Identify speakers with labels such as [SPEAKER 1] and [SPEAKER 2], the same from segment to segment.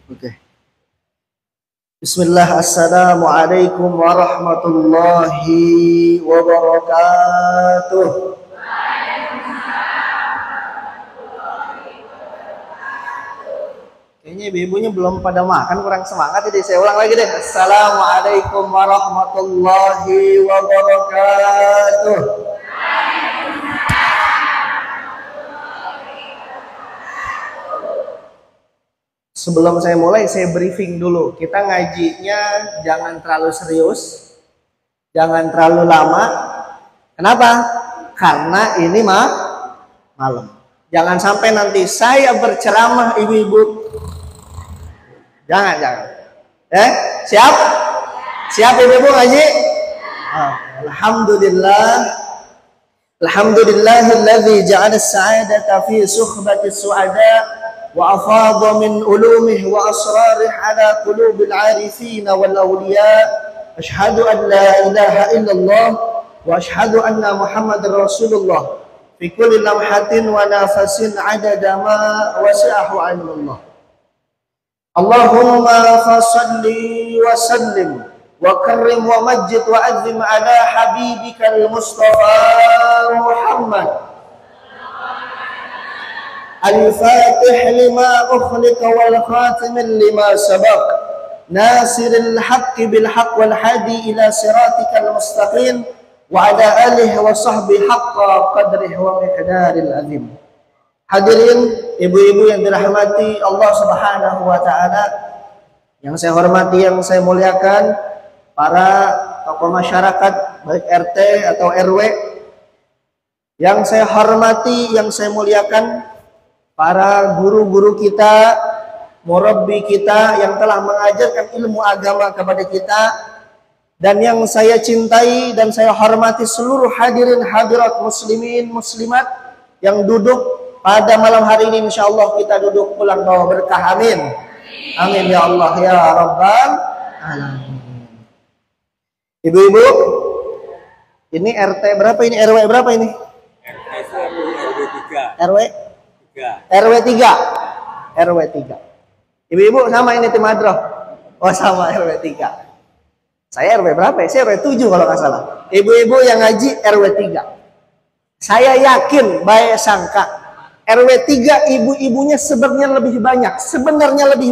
[SPEAKER 1] Oke. Bismillah, assalamualaikum warahmatullahi wabarakatuh. Kayaknya ibu-ibunya belum pada makan, kurang semangat. Jadi saya ulang lagi deh. Assalamualaikum warahmatullahi wabarakatuh. Sebelum saya mulai, saya briefing dulu. Kita ngajinya jangan terlalu serius, jangan terlalu lama. Kenapa? Karena ini malam. Jangan sampai nanti saya berceramah, ibu-ibu. Jangan. Siap? Siap ibu-ibu ngaji? Alhamdulillah. Alhamdulillahilladzi ja'ala as-sa'adata fi suhbati as-su'ada وأفاض من علومه وأسراره على قلوب العارفين والأولياء أشهد أن لا إله إلا الله وأشهد أن محمد رسول الله في كل لمحة ونفس عدد ما وسعه علم الله اللهم فصل وسلم وكرم ومجد وأذم على حبيبك المصطفى محمد الفاتح لما أخلق والخاتم لما سبق ناصر الحق بالحق والهادي إلى صراطك المستقيم وعلى آله وصحبه حق قدره ومقدار العظيم. Hadirin ibu-ibu yang dirahmati Allah Subhanahu wa taala, yang saya hormati, yang saya muliakan, para tokoh masyarakat baik RT atau RW, yang saya hormati, yang saya muliakan, para guru-guru kita, murabbi kita yang telah mengajarkan ilmu agama kepada kita, dan yang saya cintai dan saya hormati seluruh hadirin hadirat muslimin muslimat yang duduk pada malam hari ini. Insyaallah kita duduk pulang bawa berkah, amin. Amin ya Allah ya Rabbal alamin. Ibu-ibu, ini RT berapa ini? RW berapa ini? RW 3. RW 3. Ibu-ibu sama ini tim Madroh. Oh sama RW 3. Saya RW berapa ya? Saya RW 7 kalau nggak salah. Ibu-ibu yang ngaji RW 3. Saya yakin, baik sangka, RW 3 ibu-ibunya sebenarnya lebih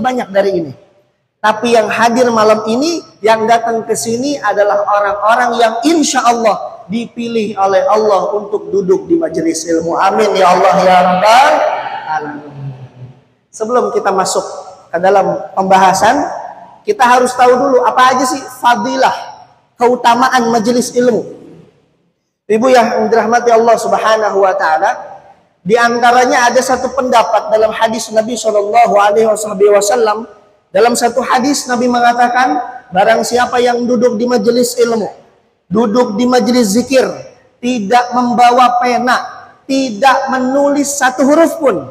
[SPEAKER 1] banyak dari ini. Tapi yang hadir malam ini, yang datang ke sini adalah orang-orang yang insya Allah dipilih oleh Allah untuk duduk di majelis ilmu. Amin ya Allah ya Rabbal alamin. Sebelum kita masuk ke dalam pembahasan, kita harus tahu dulu apa aja sih fadilah, keutamaan majelis ilmu. Ibu yang dirahmati Allah Subhanahu wa taala, di antaranya ada satu pendapat dalam hadis Nabi Shallallahu alaihi wasallam. Dalam satu hadis Nabi mengatakan, barang siapa yang duduk di majelis ilmu, duduk di majelis zikir, tidak membawa pena, tidak menulis satu huruf pun,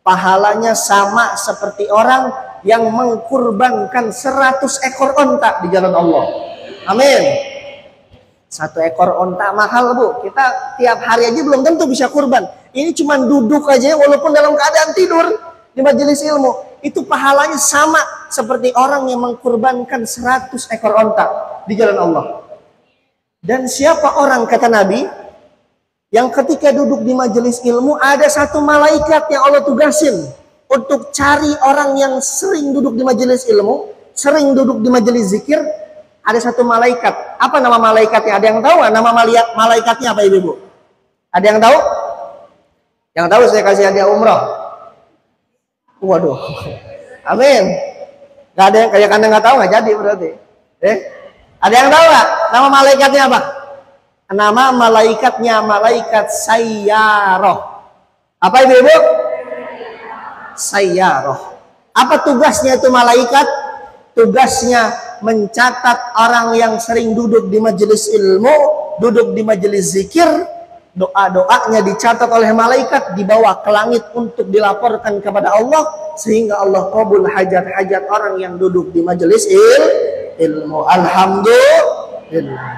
[SPEAKER 1] pahalanya sama seperti orang yang mengkurbankan 100 ekor onta di jalan Allah. Amin. 1 ekor onta mahal, Bu. Kita tiap hari aja belum tentu bisa kurban. Ini cuma duduk aja walaupun dalam keadaan tidur di majelis ilmu, itu pahalanya sama seperti orang yang mengkurbankan 100 ekor onta di jalan Allah. Dan siapa orang, kata Nabi, yang ketika duduk di majelis ilmu ada satu malaikat yang Allah tugasin untuk cari orang yang sering duduk di majelis ilmu, sering duduk di majelis zikir. Ada satu malaikat. Apa nama malaikatnya? Ada yang tahu nggak nama malaikatnya apa, ibu-ibu? Ada yang tahu? Yang tahu saya kasih hadiah umroh. Waduh, amin. Gak ada yang kayak anda nggak tahu, nggak jadi berarti. Ada yang tahu nggak nama malaikatnya apa? Nama malaikatnya malaikat Sayyaroh. Apa ibu-ibu? Sayyaroh. Apa tugasnya itu malaikat? Tugasnya mencatat orang yang sering duduk di majelis ilmu, duduk di majelis zikir, doa-doanya dicatat oleh malaikat, dibawa ke langit untuk dilaporkan kepada Allah, sehingga Allah qabul hajat-hajat orang yang duduk di majelis ilmu. Alhamdulillah.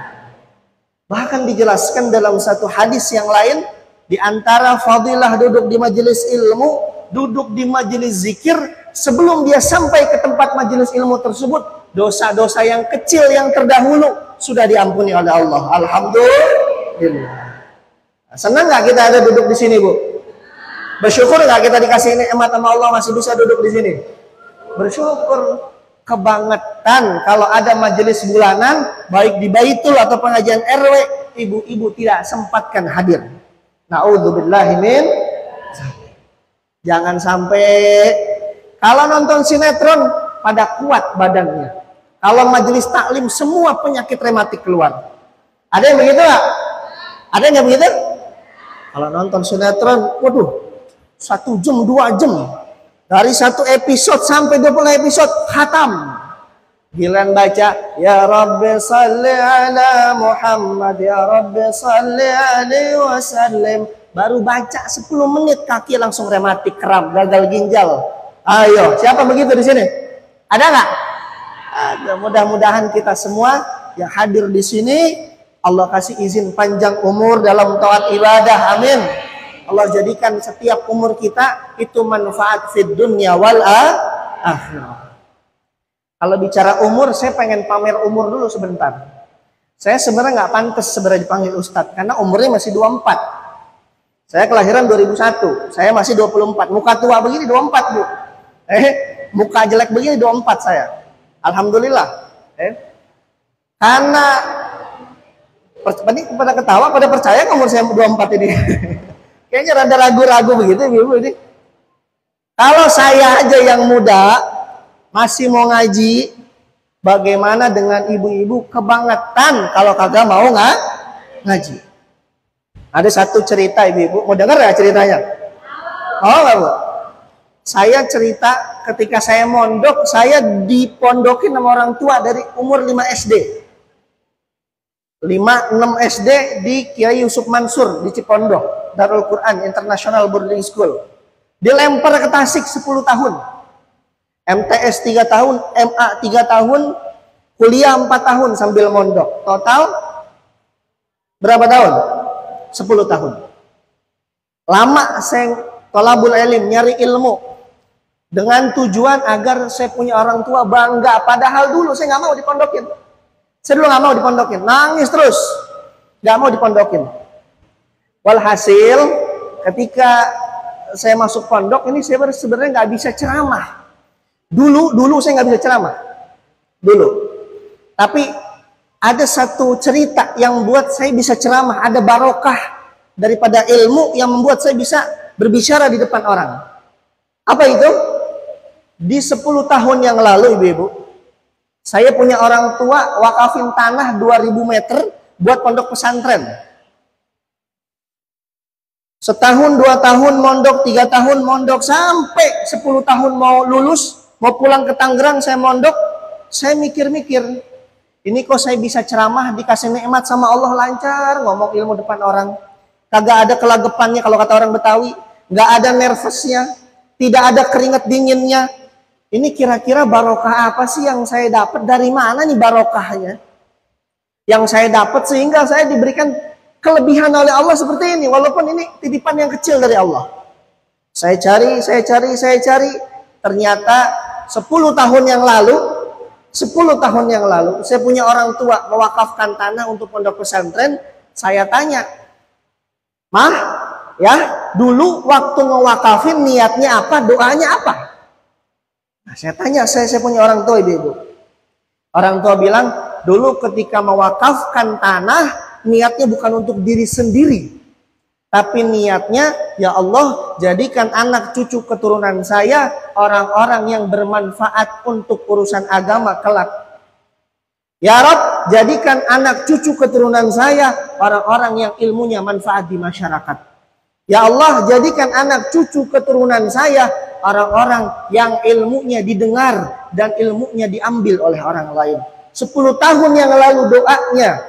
[SPEAKER 1] Bahkan dijelaskan dalam satu hadis yang lain, di antara fadilah duduk di majelis ilmu, duduk di majelis zikir, sebelum dia sampai ke tempat majelis ilmu tersebut, dosa-dosa yang kecil yang terdahulu sudah diampuni oleh Allah. Alhamdulillah. Senang nggak kita ada duduk di sini, Bu? Bersyukur nggak kita dikasih nikmat sama Allah masih bisa duduk di sini? Bersyukur. Kebangetan kalau ada majelis bulanan, baik di Baitul atau pengajian RW, ibu-ibu tidak sempatkan hadir. Na'udzubillahi min. Jangan sampai kalau nonton sinetron pada kuat badannya. Kalau majelis taklim semua penyakit rematik keluar. Ada yang begitu nggak? Ada yang begitu? Kalau nonton sinetron, waduh, 1 jam, 2 jam. Dari 1 episode sampai 20 episode, khatam. Giliran baca, Ya Rabbi salli ala Muhammad, Ya Rabbi salli alaihi wasallam. Baru baca 10 menit, kaki langsung rematik, kram, gagal ginjal. Ayo, siapa begitu di sini? Ada nggak? Ada. Mudah-mudahan kita semua yang hadir di sini, Allah kasih izin panjang umur dalam taat ibadah. Amin. Allah jadikan setiap umur kita itu manfaat fid dunya wal akhirah. Kalau bicara umur, saya pengen pamer umur dulu sebentar. Saya sebenarnya nggak pantas sebenarnya dipanggil Ustadz karena umurnya masih 24. Saya kelahiran 2001, saya masih 24. Muka tua begini 24, Bu. Muka jelek begini 24 saya. Alhamdulillah. Karena pada ketawa, pada percaya umur saya 24 ini. Kayaknya rada ragu-ragu begitu, Ibu ini. Kalau saya aja yang muda masih mau ngaji, bagaimana dengan ibu-ibu kebangetan kalau kagak mau ngaji? Ada satu cerita, ibu-ibu mau dengar ya ceritanya? Oh enggak, Bu? Saya cerita ketika saya mondok, saya dipondokin sama orang tua dari umur 5 SD. 5-6 SD di Kiai Yusuf Mansur di Cipondoh, Darul Quran International Boarding School. Dilempar ke Tasik 10 tahun. MTS 3 tahun, MA 3 tahun, kuliah 4 tahun sambil mondok. Total berapa tahun? 10 tahun. Lama saya tolabul ilm, nyari ilmu. Dengan tujuan agar saya punya orang tua bangga. Padahal dulu saya nggak mau dipondokin. Saya dulu nggak mau dipondokin, nangis terus, nggak mau dipondokin. Walhasil, ketika saya masuk pondok ini saya sebenarnya nggak bisa ceramah. Dulu saya nggak bisa ceramah, dulu. Tapi ada satu cerita yang membuat saya bisa ceramah, ada barokah daripada ilmu yang membuat saya bisa berbicara di depan orang. Apa itu? Di 10 tahun yang lalu, ibu-ibu, saya punya orang tua wakafin tanah 2000 meter buat pondok pesantren. Setahun, 2 tahun mondok, 3 tahun mondok, sampai 10 tahun mau lulus, mau pulang ke Tangerang, saya mondok. Saya mikir-mikir, ini kok saya bisa ceramah, dikasih nikmat sama Allah, lancar ngomong ilmu depan orang. Kagak ada kelagapannya kalau kata orang Betawi, nggak ada nervousnya, tidak ada keringat dinginnya. Ini kira-kira barokah apa sih yang saya dapat? Dari mana nih barokahnya? Yang saya dapat sehingga saya diberikan kelebihan oleh Allah seperti ini. Walaupun ini titipan yang kecil dari Allah. Saya cari. Ternyata 10 tahun yang lalu, saya punya orang tua mewakafkan tanah untuk pondok pesantren. Saya tanya, Mah, ya dulu waktu mewakafin niatnya apa? Doanya apa? Nah, saya tanya, saya punya orang tua, ibu-ibu. Orang tua bilang, dulu ketika mewakafkan tanah, niatnya bukan untuk diri sendiri. Tapi niatnya, ya Allah, jadikan anak cucu keturunan saya orang-orang yang bermanfaat untuk urusan agama kelak. Ya Rabb, jadikan anak cucu keturunan saya orang-orang yang ilmunya manfaat di masyarakat. Ya Allah, jadikan anak cucu keturunan saya orang-orang yang ilmunya didengar dan ilmunya diambil oleh orang lain. 10 tahun yang lalu doanya,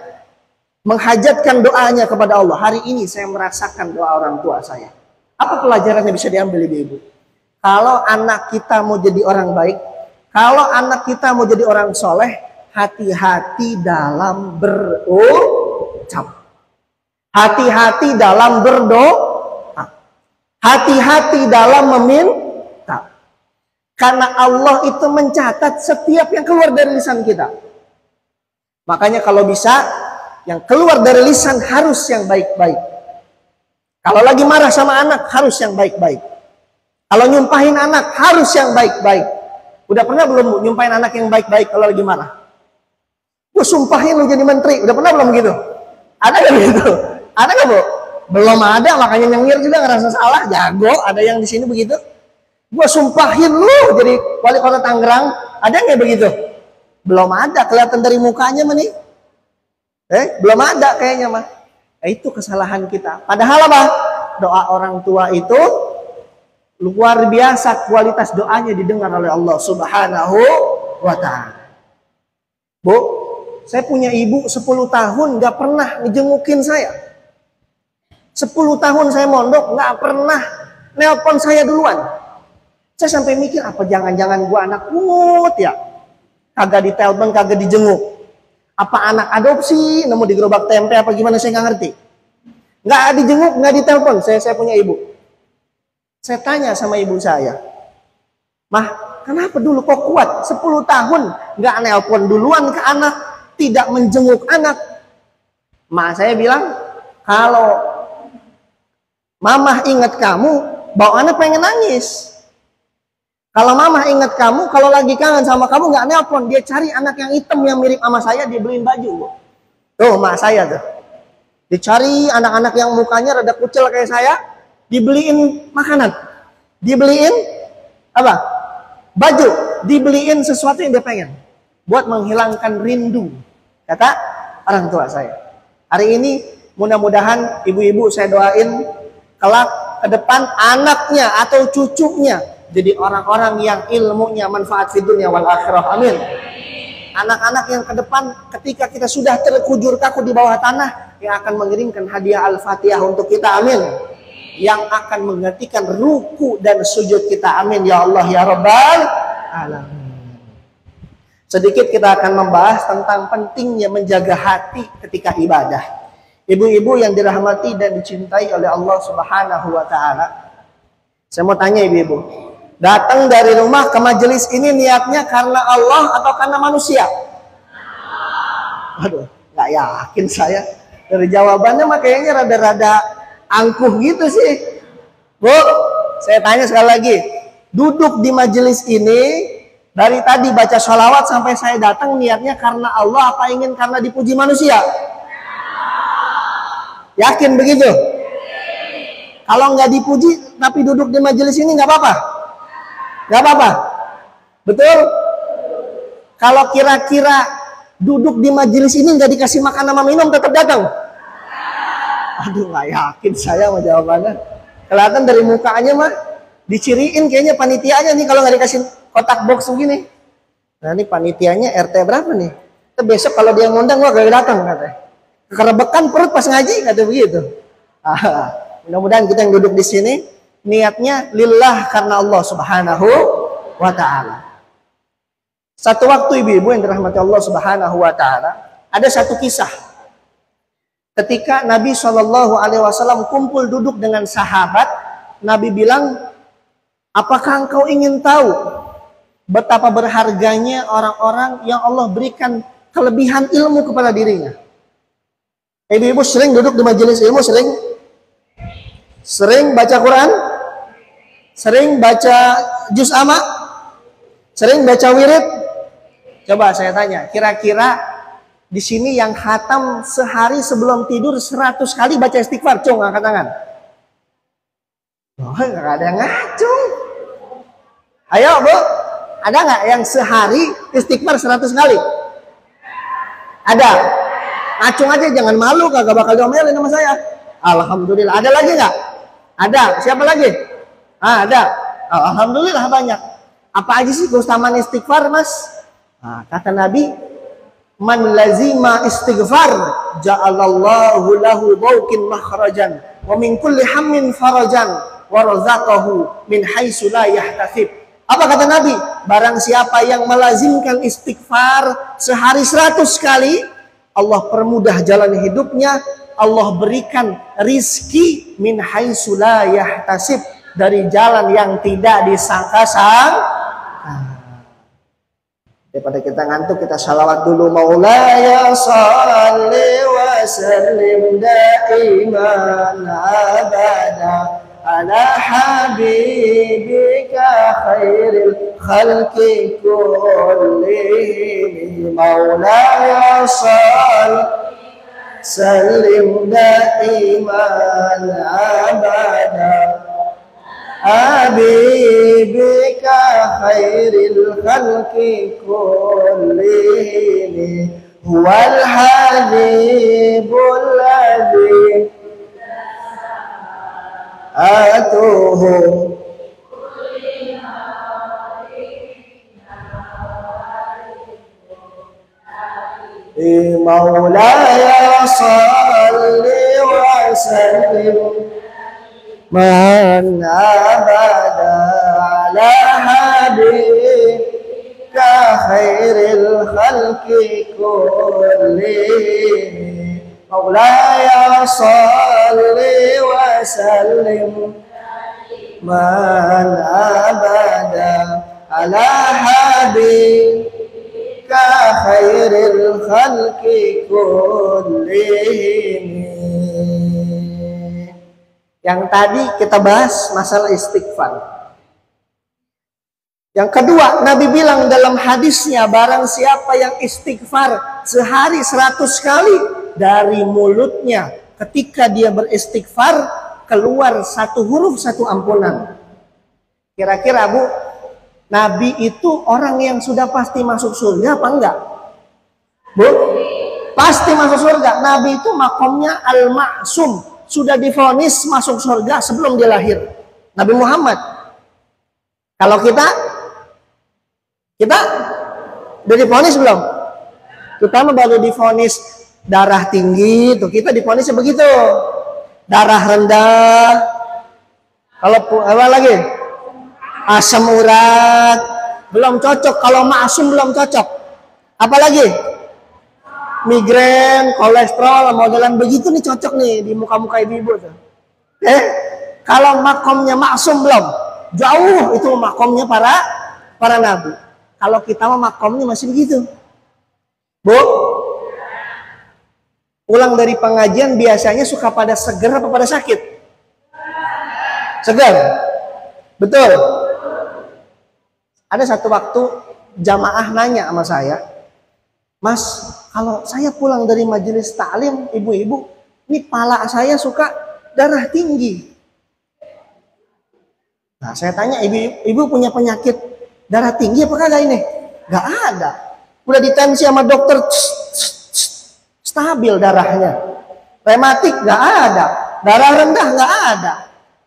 [SPEAKER 1] menghajatkan doanya kepada Allah. Hari ini saya merasakan doa orang tua saya. Apa pelajaran yang bisa diambil, ibu-ibu? Kalau anak kita mau jadi orang baik, kalau anak kita mau jadi orang soleh, hati-hati dalam berucap. Hati-hati dalam berdoa. Hati-hati dalam meminta. Karena Allah itu mencatat setiap yang keluar dari lisan kita. Makanya kalau bisa, yang keluar dari lisan harus yang baik-baik. Kalau lagi marah sama anak, harus yang baik-baik. Kalau nyumpahin anak, harus yang baik-baik. Udah pernah belum nyumpahin anak yang baik-baik kalau lagi marah? Gue sumpahin lu jadi menteri. Udah pernah belum gitu? Ada gak gitu? Ada gak, Bu? Belum ada, makanya nyengir juga ngerasa salah. Jago, ada yang di sini begitu. Gue sumpahin lu jadi wali kota Tangerang. Ada nggak begitu? Belum ada, kelihatan dari mukanya mah nih. Belum ada kayaknya mah. Itu kesalahan kita. Padahal apa? Doa orang tua itu luar biasa, kualitas doanya didengar oleh Allah Subhanahu wa ta'ala. Bu, saya punya ibu 10 tahun gak pernah ngejengukin saya. 10 tahun saya mondok gak pernah nelpon saya duluan. Saya sampai mikir, apa jangan-jangan gua anak pungut ya? Kagak ditelepon, kagak dijenguk. Apa anak adopsi, nemu di gerobak tempe apa gimana, saya nggak ngerti. Nggak dijenguk, nggak ditelepon. Saya punya ibu. Saya tanya sama ibu saya, Mah, kenapa dulu kok kuat 10 tahun nggak nelpon duluan ke anak, tidak menjenguk anak? Mak saya bilang, kalau mamah ingat kamu, bawaannya pengen nangis. Kalau mamah ingat kamu, kalau lagi kangen sama kamu nggak nelpon, dia cari anak yang hitam yang mirip sama saya, dia beliin baju. Tuh, mak saya tuh. Dicari anak-anak yang mukanya rada kucel kayak saya, dibeliin makanan. Dibeliin apa? Baju. Dibeliin sesuatu yang dia pengen. Buat menghilangkan rindu. Kata orang tua saya. Hari ini mudah-mudahan ibu-ibu saya doain kelak ke depan anaknya atau cucunya jadi orang-orang yang ilmunya manfaat di dunia wal akhirah. Amin. Anak-anak yang ke depan ketika kita sudah terkujur kaku di bawah tanah, yang akan mengirimkan hadiah Al-Fatihah untuk kita. Amin. Yang akan menggantikan ruku dan sujud kita. Amin ya Allah ya Rabbal alamin. Sedikit kita akan membahas tentang pentingnya menjaga hati ketika ibadah. Ibu-ibu yang dirahmati dan dicintai oleh Allah Subhanahu wa ta'ala, saya mau tanya ibu-ibu, datang dari rumah ke majelis ini niatnya karena Allah atau karena manusia? Aduh, nggak yakin saya. Dari jawabannya mah kayaknya rada-rada angkuh gitu sih. Bu, saya tanya sekali lagi. Duduk di majelis ini, dari tadi baca sholawat sampai saya datang niatnya karena Allah apa ingin karena dipuji manusia? Yakin begitu? Kalau nggak dipuji tapi duduk di majelis ini nggak apa-apa? Nggak apa-apa? Betul? Kalau kira-kira duduk di majelis ini nggak dikasih makan sama minum tetap datang? Aduh, nggak yakin saya sama jawabannya. Kelihatan dari mukanya mah diciriin kayaknya panitianya nih kalau nggak dikasih kotak box begini. Nah ini panitianya RT berapa nih? Besok kalau dia ngundang gua gak datang katanya. Kerebekan perut pas ngaji kata begitu. Mudah-mudahan kita yang duduk di sini niatnya lillah karena Allah Subhanahu wa ta'ala. Satu waktu ibu-ibu yang dirahmati Allah Subhanahu wa ta'ala, ada satu kisah. Ketika Nabi SAW kumpul duduk dengan sahabat, Nabi bilang, apakah engkau ingin tahu betapa berharganya orang-orang yang Allah berikan kelebihan ilmu kepada dirinya? Ibu-ibu sering duduk di majelis ilmu, sering baca Quran, sering baca juz amma, sering baca wirid. Coba saya tanya, kira-kira di sini yang khatam sehari sebelum tidur 100 kali baca istighfar, cung, angkat tangan. Oh, nggak ada yang ngacung. Ayo Bu, ada nggak yang sehari istighfar 100 kali? Ada. Acung aja, jangan malu, kagak bakal diomelin sama saya. Alhamdulillah. Ada lagi nggak? Ada. Siapa lagi? Ada. Alhamdulillah banyak. Apa aja sih keutamaan istighfar, Mas? Kata Nabi, man lazima istighfar ja'alallahu lahu dhaukin makhrajan wa min kulli hammin farajan wa razaqahu min haitsu la yahtasib. Apa kata Nabi? Barang siapa yang melazimkan istighfar sehari 100 kali, Allah permudah jalan hidupnya, Allah berikan rizki min haitsu la yahtasib, dari jalan yang tidak disangka-sangka. Daripada kita ngantuk, kita salawat dulu. Maulaya salli wa sallim daiman abada ala habibika khairil khalqi kullihim. Maulaya salli sallim daiman abada habibika khairil khalqi kullihim huwal habibul ladzi atuhu maulaya salli wa sallim man abada ala habibika khairil khalqi kullihim. Maulaya salli wa sallim man abada ala habibika khairil khalqi kullihim. Yang tadi kita bahas masalah istighfar. Yang kedua, Nabi bilang dalam hadisnya, barang siapa yang istighfar sehari 100 kali, dari mulutnya ketika dia beristighfar keluar satu huruf satu ampunan. Kira-kira Bu, Nabi itu orang yang sudah pasti masuk surga apa enggak? Bu, pasti masuk surga. Nabi itu makomnya al-ma'sum, sudah divonis masuk surga sebelum dia lahir. Nabi Muhammad. Kalau kita udah divonis belum? Kita baru divonis darah tinggi, tuh kita divonisnya begitu. Darah rendah. Kalau apa lagi? Asam urat belum cocok. Kalau maksum belum cocok. Apalagi? Migrain, kolesterol, modelan begitu nih cocok nih di muka-muka ibu-ibu tuh. Kalau makomnya maksum belum, jauh itu makomnya para nabi. Kalau kita mah makomnya masih begitu. Bu, pulang dari pengajian biasanya suka pada seger apa pada sakit? Seger, betul. Ada satu waktu jamaah nanya sama saya, Mas, kalau saya pulang dari majelis taklim, ibu-ibu, ini pala saya suka darah tinggi. Nah, saya tanya, ibu punya penyakit darah tinggi apa kagak ini? Gak ada. Udah ditensi sama dokter, stabil darahnya. Rematik gak ada. Darah rendah gak ada.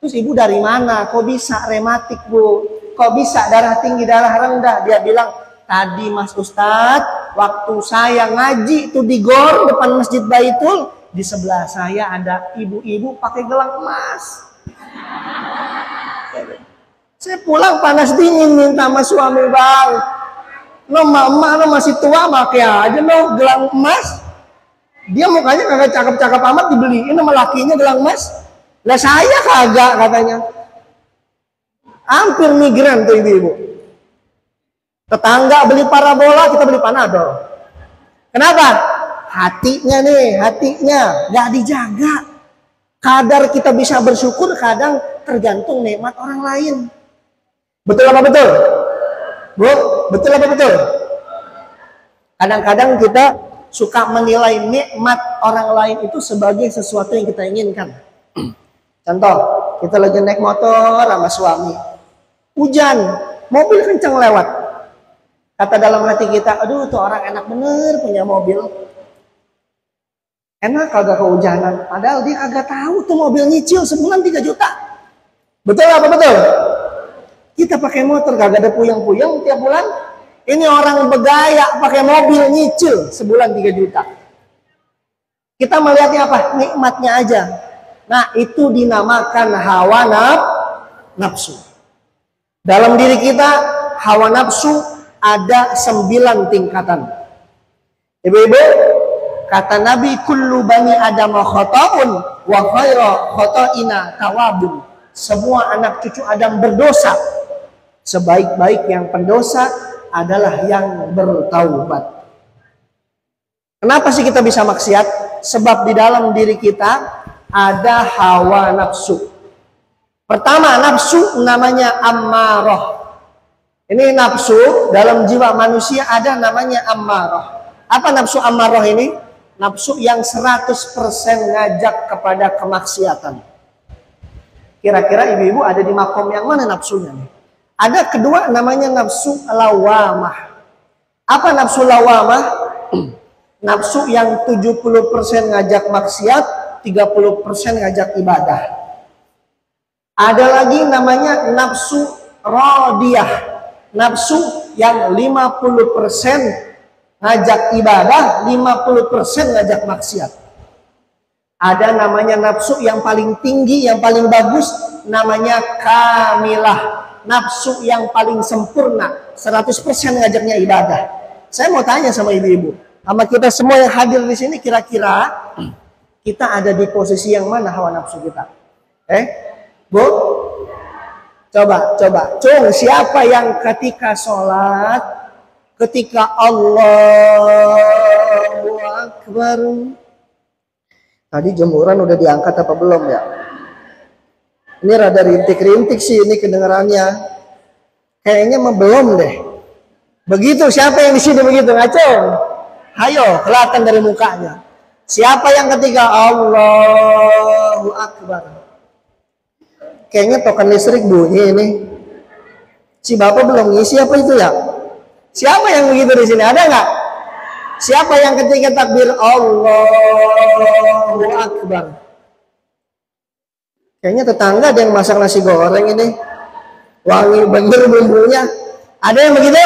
[SPEAKER 1] Terus ibu dari mana? Kok bisa rematik, Bu? Kok bisa darah tinggi, darah rendah? Dia bilang, tadi Mas Ustadz, waktu saya ngaji itu di gor depan Masjid Baitul, di sebelah saya ada ibu-ibu pakai gelang emas. Saya pulang panas dingin minta sama suami, Bang, no mama no masih tua pakai aja no gelang emas. Dia mukanya kagak cakep-cakep amat, dibeliin sama lakinya gelang emas. Lah saya kagak, katanya. Hampir migran tuh ibu-ibu. Tetangga beli parabola, kita beli panadol. Kenapa? Hatinya gak dijaga. Kadar kita bisa bersyukur kadang tergantung nikmat orang lain. Betul apa betul? Bu, betul apa betul? Kadang-kadang kita suka menilai nikmat orang lain itu sebagai sesuatu yang kita inginkan. Contoh, kita lagi naik motor sama suami. Hujan, mobil kencang lewat. Kata dalam hati kita, aduh tuh orang enak bener punya mobil. Enak kagak kehujanan. Padahal dia kagak tahu tuh mobil nyicil sebulan 3 juta. Betul apa betul? Kita pakai motor kagak ada puyeng-puyeng tiap bulan. Ini orang bergaya pakai mobil nyicil sebulan 3 juta. Kita melihatnya apa? Nikmatnya aja. Nah, itu dinamakan hawa nafsu. Dalam diri kita hawa nafsu ada 9 tingkatan. Ibu-ibu, Kata Nabi, kullu bani Adam khata'un wa khairu khata'ina tawabun. Semua anak cucu Adam berdosa. Sebaik-baik yang pendosa adalah yang bertaubat. Kenapa sih kita bisa maksiat? Sebab di dalam diri kita ada hawa nafsu. Pertama, nafsu namanya ammarah. Ini nafsu dalam jiwa manusia ada namanya ammarah. Apa nafsu ammarah ini? Nafsu yang 100% ngajak kepada kemaksiatan. Kira-kira ibu-ibu ada di makom yang mana nafsunya nih? Ada kedua namanya nafsu lawamah. Apa nafsu lawamah? Nafsu yang 70% ngajak maksiat, 30% ngajak ibadah. Ada lagi namanya nafsu radiyah. Nafsu yang 50% ngajak ibadah, 50% ngajak maksiat. Ada namanya nafsu yang paling tinggi, yang paling bagus, namanya kamilah. Nafsu yang paling sempurna, 100% ngajaknya ibadah. Saya mau tanya sama ibu-ibu, sama kita semua yang hadir di sini, kira-kira kita ada di posisi yang mana hawa nafsu kita? Bu? Coba. Cung, siapa yang ketika sholat, ketika Allahu Akbar, tadi jemuran udah diangkat apa belum ya? Ini rada rintik-rintik sih ini kedengarannya. Kayaknya belum deh. Begitu, siapa yang di sini begitu? Ngacung. Hayo, kelihatan dari mukanya. Siapa yang ketika Allahu Akbar? Kayaknya token listrik bunyi ini. Si bapak belum ngisi apa itu ya? Siapa yang begitu di sini? Ada nggak? Siapa yang ketika takbir Allahu Akbar? Kayaknya tetangga ada yang masak nasi goreng ini. Wangi bener bumbunya. Ada yang begitu?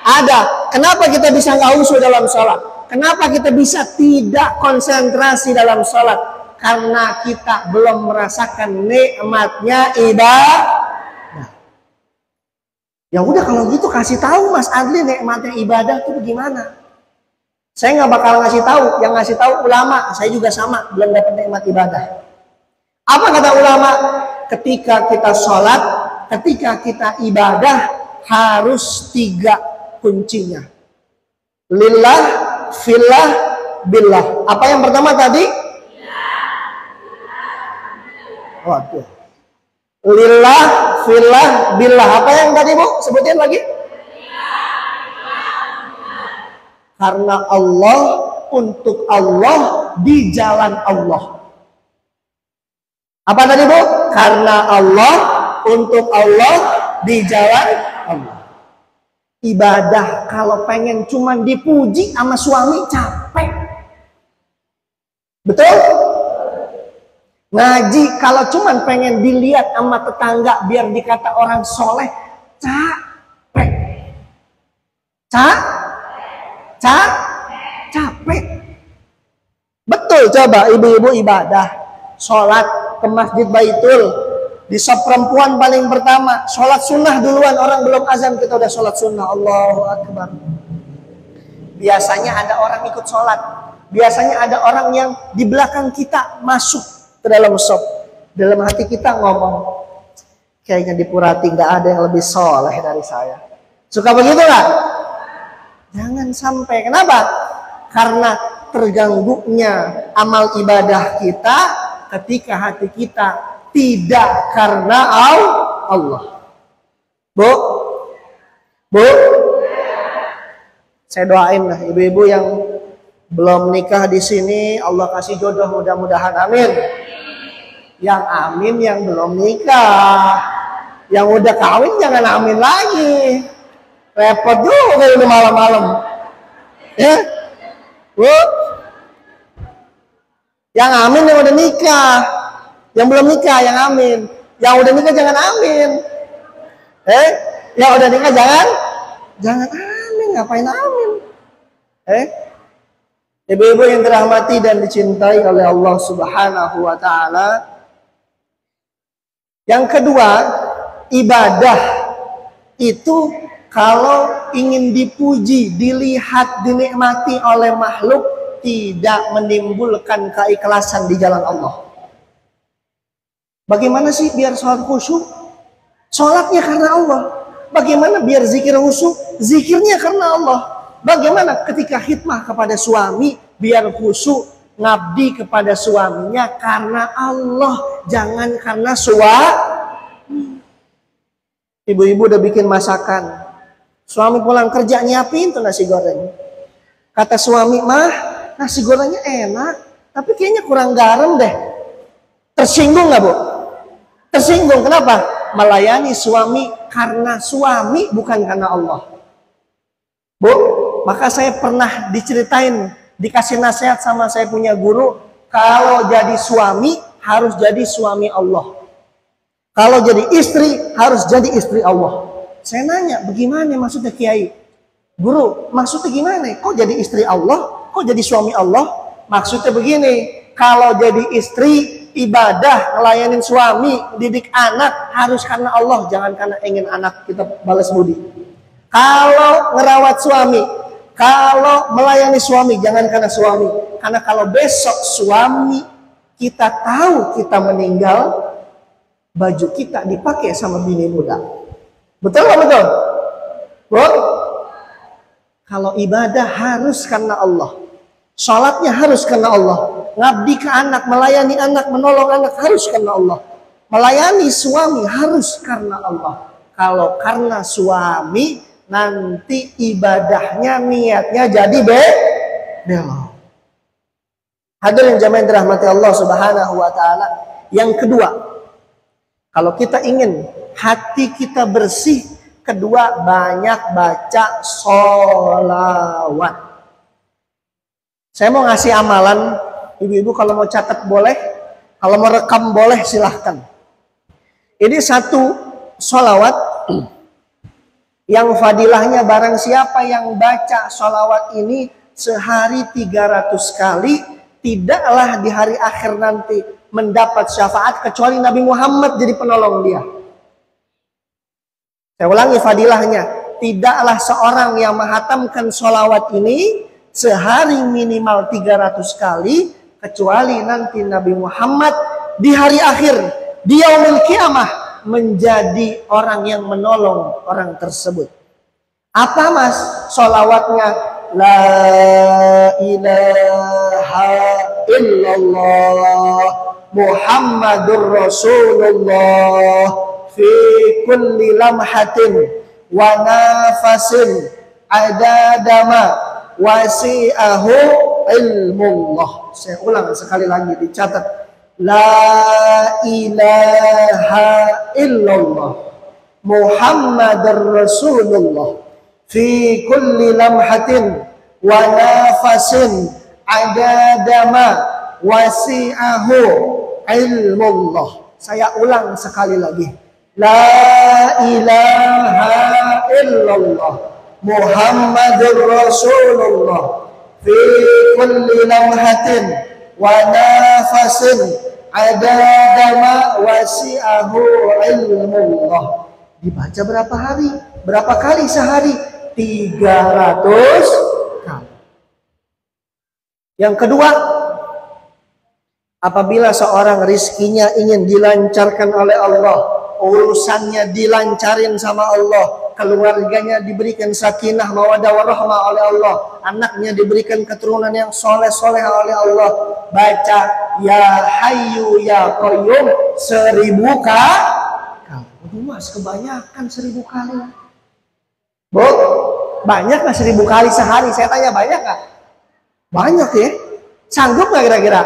[SPEAKER 1] Ada. Kenapa kita bisa nggak khusyuk dalam sholat? Kenapa kita bisa tidak konsentrasi dalam sholat? Karena kita belum merasakan nikmatnya ibadah. Ya udah kalau gitu kasih tahu Mas Adli nikmatnya ibadah itu gimana? Saya nggak bakal ngasih tahu. Yang ngasih tahu ulama. Saya juga sama, belum dapat nikmat ibadah. Apa kata ulama? Ketika kita sholat, ketika kita ibadah, harus 3 kuncinya. Lillah, fillah, billah. Apa yang pertama tadi? Waduh. Lillah, fillah, billah. Apa yang tadi Bu? Sebutin lagi. Karena Allah, untuk Allah, di jalan Allah. Apa tadi Bu? Karena Allah, untuk Allah, di jalan Allah. Ibadah kalau pengen cuman dipuji sama suami capek. Betul? Ngaji kalau cuman pengen dilihat sama tetangga biar dikata orang soleh, capek. Capek. Betul, coba ibu-ibu ibadah, sholat ke masjid Baitul, di sop perempuan paling pertama, sholat sunnah duluan, orang belum azan kita udah sholat sunnah, Allahu Akbar. Biasanya ada orang ikut sholat, biasanya ada orang yang di belakang kita masuk ke dalam sop, dalam hati kita ngomong, kayaknya di Purati nggak ada yang lebih soleh dari saya. Suka begitu nggak? Jangan sampai. Kenapa? Karena terganggunya amal ibadah kita ketika hati kita tidak karena Allah. Bu, saya doain lah ibu-ibu yang belum nikah di sini, Allah kasih jodoh mudah-mudahan, amin. Yang amin yang belum nikah, yang udah kawin jangan amin lagi. Repot juga ini malam-malam. Ya, Bu. Yang amin yang udah nikah. Yang belum nikah yang amin. Yang udah nikah jangan amin. Yang udah nikah jangan amin. Ngapain amin? Ibu-ibu yang dirahmati dan dicintai oleh Allah Subhanahu wa taala. Yang kedua, ibadah itu kalau ingin dipuji, dilihat, dinikmati oleh makhluk, tidak menimbulkan keikhlasan di jalan Allah. Bagaimana sih biar sholat khusyuk? Sholatnya karena Allah. Bagaimana biar zikir khusyuk? Zikirnya karena Allah. Bagaimana ketika khidmah kepada suami biar khusyuk ngabdi kepada suaminya karena Allah, jangan karena suami. Ibu-ibu udah bikin masakan, suami pulang kerja nyiapin tuh nasi goreng. Kata suami, mah nasi gorengnya enak, tapi kayaknya kurang garam deh. Tersinggung nggak bu? Tersinggung, kenapa? Melayani suami karena suami, bukan karena Allah. Bu, maka saya pernah diceritain, dikasih nasihat sama saya punya guru, kalau jadi suami harus jadi suami Allah. Kalau jadi istri harus jadi istri Allah. Saya nanya, bagaimana maksudnya Kiai? Guru, maksudnya gimana? Kok jadi istri Allah? Kok jadi suami Allah? Maksudnya begini, kalau jadi istri ibadah, ngelayanin suami, didik anak harus karena Allah, jangan karena ingin anak kita balas budi. Kalau ngerawat suami, kalau melayani suami, jangan karena suami. Karena kalau besok suami kita tahu kita meninggal, baju kita dipakai sama bini muda. Betul nggak betul? Bu? Kalau ibadah harus karena Allah. Sholatnya harus karena Allah. Ngabdi ke anak, melayani anak, menolong anak harus karena Allah. Melayani suami harus karena Allah. Kalau karena suami, nanti ibadahnya, niatnya jadi belok. Hadirin jamaah yang dirahmati Allah Subhanahu wa taala. Yang kedua, kalau kita ingin hati kita bersih, kedua banyak baca sholawat. Saya mau ngasih amalan, ibu-ibu kalau mau catat boleh, kalau mau rekam boleh silahkan. Ini satu sholawat yang fadilahnya barang siapa yang baca sholawat ini sehari 300 kali, tidaklah di hari akhir nanti mendapat syafaat kecuali Nabi Muhammad jadi penolong dia. Saya ulangi fadilahnya, tidaklah seorang yang menghatamkan sholawat ini sehari minimal 300 kali kecuali nanti Nabi Muhammad di hari akhir, di yaumil kiamah, menjadi orang yang menolong orang tersebut. Apa mas sholawatnya? La ilaha illallah Muhammadur Rasulullah fi kulli lamhatin wa nafasin adadama wasi'ahu ilmullah. Saya ulang sekali lagi, dicatat. La ilaha illallah Muhammadur Rasulullah fi kulli lamhatin wa nafasin adadama wasi'ahu ilmullah. Saya ulang sekali lagi. La ilaha illallah Muhammadur Rasulullah fi kulli lamhatin wa nafasin adadama wasi'ahu ilmullah. Dibaca berapa hari? Berapa kali sehari? 300 kali. Yang kedua, apabila seorang rizkinya ingin dilancarkan oleh Allah, urusannya dilancarin sama Allah, keluarganya diberikan sakinah mawaddah warahmah oleh Allah, anaknya diberikan keturunan yang soleh-soleh oleh Allah, baca ya hayyu ya qayyum 1000 kali. Aduh mas, kebanyakan 1000 kali. Bu, banyak nggak 1000 kali sehari? Saya tanya, banyak nggak? Banyak ya. Sanggup nggak kira-kira?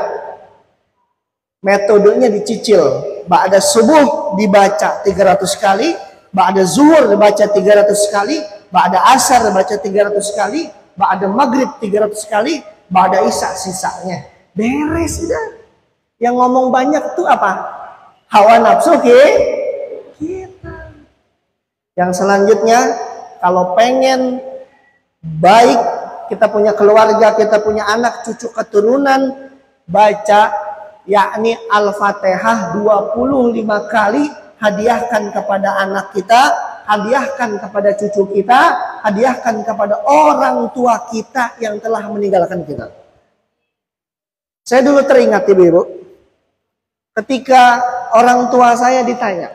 [SPEAKER 1] Metodenya dicicil. Ba'da subuh dibaca 300 kali, ba'da zuhur dibaca 300 kali, ba'da asar dibaca 300 kali, ba'da maghrib 300 kali, ba'da isya sisanya. Beres sudah. Yang ngomong banyak tuh apa? Hawa nafsu kita. Yang selanjutnya, kalau pengen baik, kita punya keluarga, kita punya anak, cucu keturunan, baca yakni Al-Fatihah 25 kali, hadiahkan kepada anak kita, hadiahkan kepada cucu kita, hadiahkan kepada orang tua kita yang telah meninggalkan kita. Saya dulu teringat ibu-ibu, ketika orang tua saya ditanya,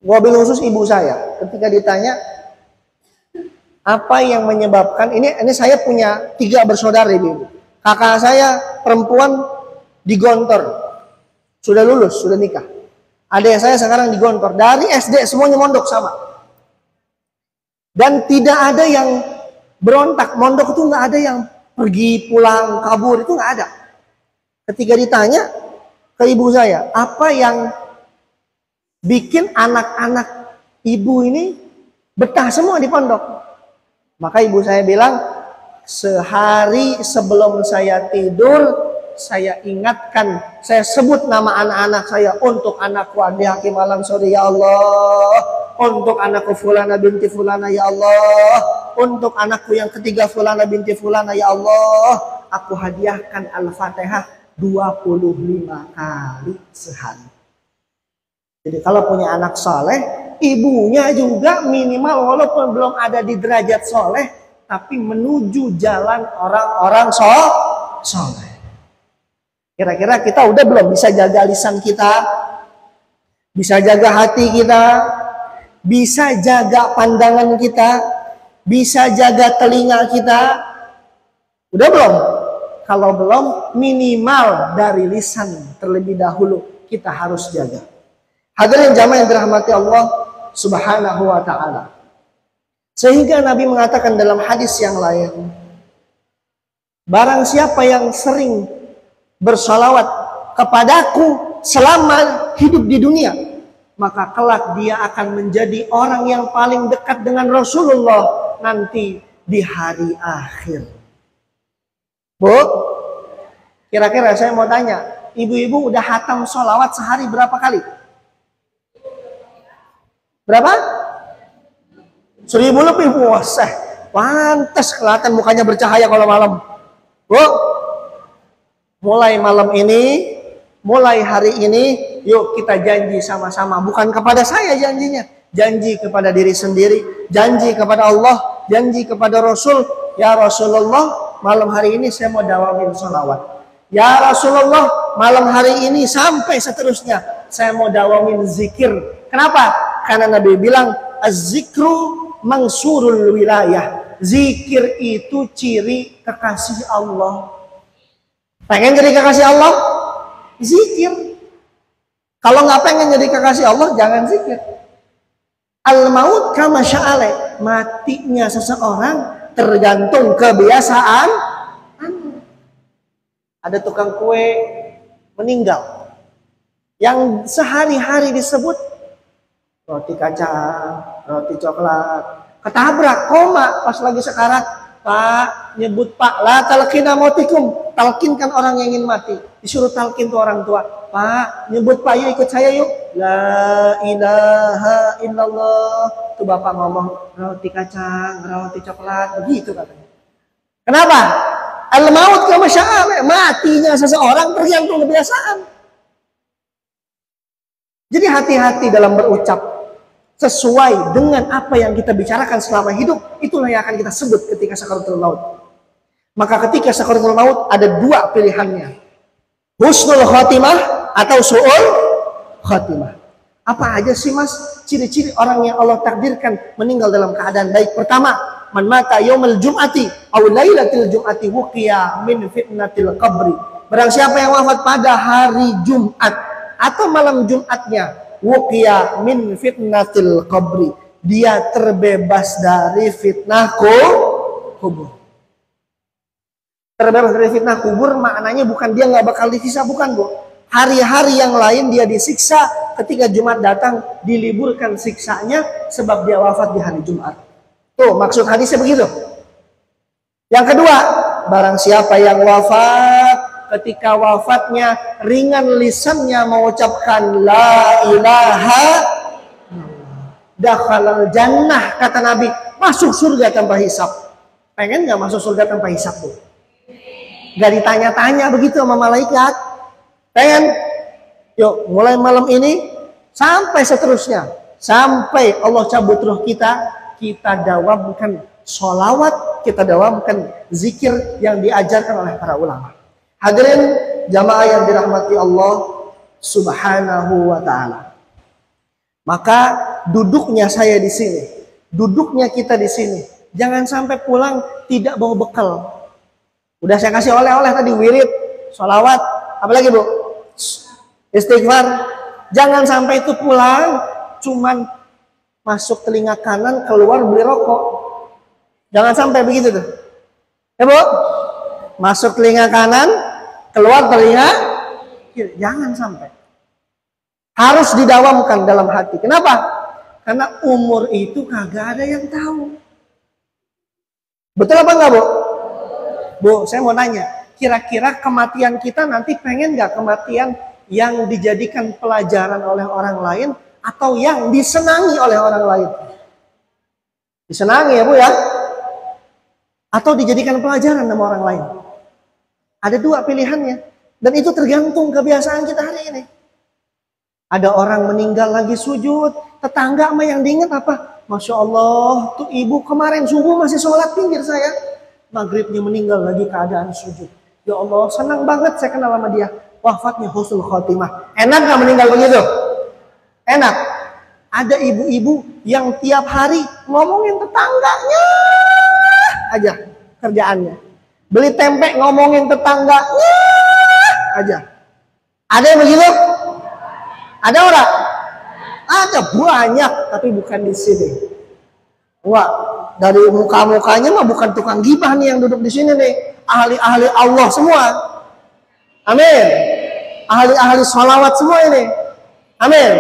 [SPEAKER 1] wabil khusus ibu saya, ketika ditanya apa yang menyebabkan, ini saya punya 3 bersaudara ibu-ibu. Kakak saya perempuan digontor, sudah lulus, sudah nikah. Adik saya sekarang digontor, dari SD semuanya mondok sama. Dan tidak ada yang berontak, mondok itu nggak ada yang pergi pulang kabur, itu nggak ada. Ketika ditanya ke ibu saya, apa yang bikin anak-anak ibu ini betah semua di pondok? Maka ibu saya bilang, sehari sebelum saya tidur, saya ingatkan, saya sebut nama anak-anak saya, untuk anakku Adi Hakim Alam Sori ya Allah, untuk anakku Fulana binti Fulana ya Allah, untuk anakku yang ketiga Fulana binti Fulana ya Allah, aku hadiahkan Al-Fatihah 25 kali sehari. Jadi kalau punya anak soleh, ibunya juga minimal walaupun belum ada di derajat soleh, tapi menuju jalan orang-orang soleh. Kira-kira kita udah belum bisa jaga lisan kita, bisa jaga hati kita, bisa jaga pandangan kita, bisa jaga telinga kita? Udah belum? Kalau belum, minimal dari lisan terlebih dahulu kita harus jaga. Hadirin jamaah yang dirahmati Allah Subhanahu wa ta'ala. Sehingga Nabi mengatakan dalam hadis yang lain, barang siapa yang sering bersalawat kepadaku selama hidup di dunia, maka kelak dia akan menjadi orang yang paling dekat dengan Rasulullah nanti di hari akhir. Bu, kira-kira saya mau tanya, ibu-ibu udah hatam sholawat sehari berapa kali? Berapa? 1000 lebih. Wah, pantas kelihatan mukanya bercahaya kalau malam. Bu, mulai malam ini, mulai hari ini, yuk kita janji sama-sama. Bukan kepada saya janjinya, janji kepada diri sendiri, janji kepada Allah, janji kepada Rasul. Ya Rasulullah, malam hari ini saya mau dawamin sholawat. Ya Rasulullah, malam hari ini sampai seterusnya saya mau dawamin zikir. Kenapa? Karena Nabi bilang, az-zikru mangsurul wilayah. Zikir itu ciri kekasih Allah. Pengen jadi kekasih Allah? Zikir. Kalau nggak pengen jadi kekasih Allah, jangan zikir. Al-maut kama sya'ale. Matinya seseorang tergantung kebiasaan. Ada tukang kue meninggal, yang sehari-hari disebut roti kacang, roti coklat, ketabrak, koma pas lagi sekarat. Pak, nyebut Pak, la talqina mautikum, talkinkan orang yang ingin mati. Disuruh talkin tuh orang tua. Pak, nyebut Pak, yuk ikut saya yuk. La ilaha illallah. Tuh bapak ngomong roti kacang, roti coklat, begitu katanya. Kenapa? Al-maut kama sya'ale, matinya seseorang tergantung kebiasaan. Jadi hati-hati dalam berucap. Sesuai dengan apa yang kita bicarakan selama hidup, itulah yang akan kita sebut ketika sakaratul maut. Maka ketika sakaratul maut ada 2 pilihannya, husnul khotimah atau su'ul khotimah. Apa aja sih mas ciri-ciri orang yang Allah takdirkan meninggal dalam keadaan baik? Pertama, man mata yaumil jum'ati aw lailatil jum'ati wuqiya min fitnatil qabri. Barang siapa yang wafat pada hari Jumat atau malam Jumatnya, wuqiya min fitnatil qabri, dia terbebas dari fitnah kubur. Terbebas dari fitnah kubur maknanya bukan dia nggak bakal disiksa, bukan bu. Hari-hari yang lain dia disiksa, ketika Jumat datang diliburkan siksanya sebab dia wafat di hari Jumat. Tuh maksud hadisnya begitu. Yang kedua, barang siapa yang wafat, ketika wafatnya ringan lisannya mengucapkan la ilaha dakhalal jannah, kata Nabi, masuk surga tanpa hisab. Pengen nggak masuk surga tanpa hisab tuh? Gak ditanya-tanya begitu sama malaikat. Pengen? Yuk mulai malam ini sampai seterusnya, sampai Allah cabut ruh kita, kita dawamkan sholawat, kita dawamkan zikir yang diajarkan oleh para ulama. Hadirin jamaah yang dirahmati Allah Subhanahu wa taala. Maka duduknya saya di sini, duduknya kita di sini, jangan sampai pulang tidak bawa bekal. Udah saya kasih oleh-oleh tadi, wirid, sholawat, apalagi Bu? Istighfar. Jangan sampai itu pulang cuman masuk telinga kanan, keluar beli rokok. Jangan sampai begitu tuh. Ya Bu? Masuk telinga kanan, keluar telinga kiri. Jangan sampai. Harus didawamkan dalam hati. Kenapa? Karena umur itu kagak ada yang tahu. Betul apa enggak Bu? Bu, saya mau nanya. Kira-kira kematian kita nanti pengen nggak kematian yang dijadikan pelajaran oleh orang lain atau yang disenangi oleh orang lain? Disenangi ya Bu ya? Atau dijadikan pelajaran sama orang lain? Ada dua pilihannya. Dan itu tergantung kebiasaan kita hari ini. Ada orang meninggal lagi sujud, tetangga sama yang diingat apa? Masya Allah, tuh ibu kemarin subuh masih sholat pinggir saya. Maghribnya meninggal lagi keadaan sujud. Ya Allah, senang banget saya kenal sama dia. Wafatnya husnul khotimah. Enak gak meninggal begitu? Enak. Ada ibu-ibu yang tiap hari ngomongin tetangganya aja kerjaannya. Beli tempe ngomongin tetangganya aja. Ada yang begitu? Ada orang? Ada banyak, tapi bukan di sini. Wah, dari muka-mukanya mah bukan tukang gibah nih yang duduk di sini nih. Ahli-ahli Allah semua. Amin. Ahli-ahli sholawat semua ini. Amin.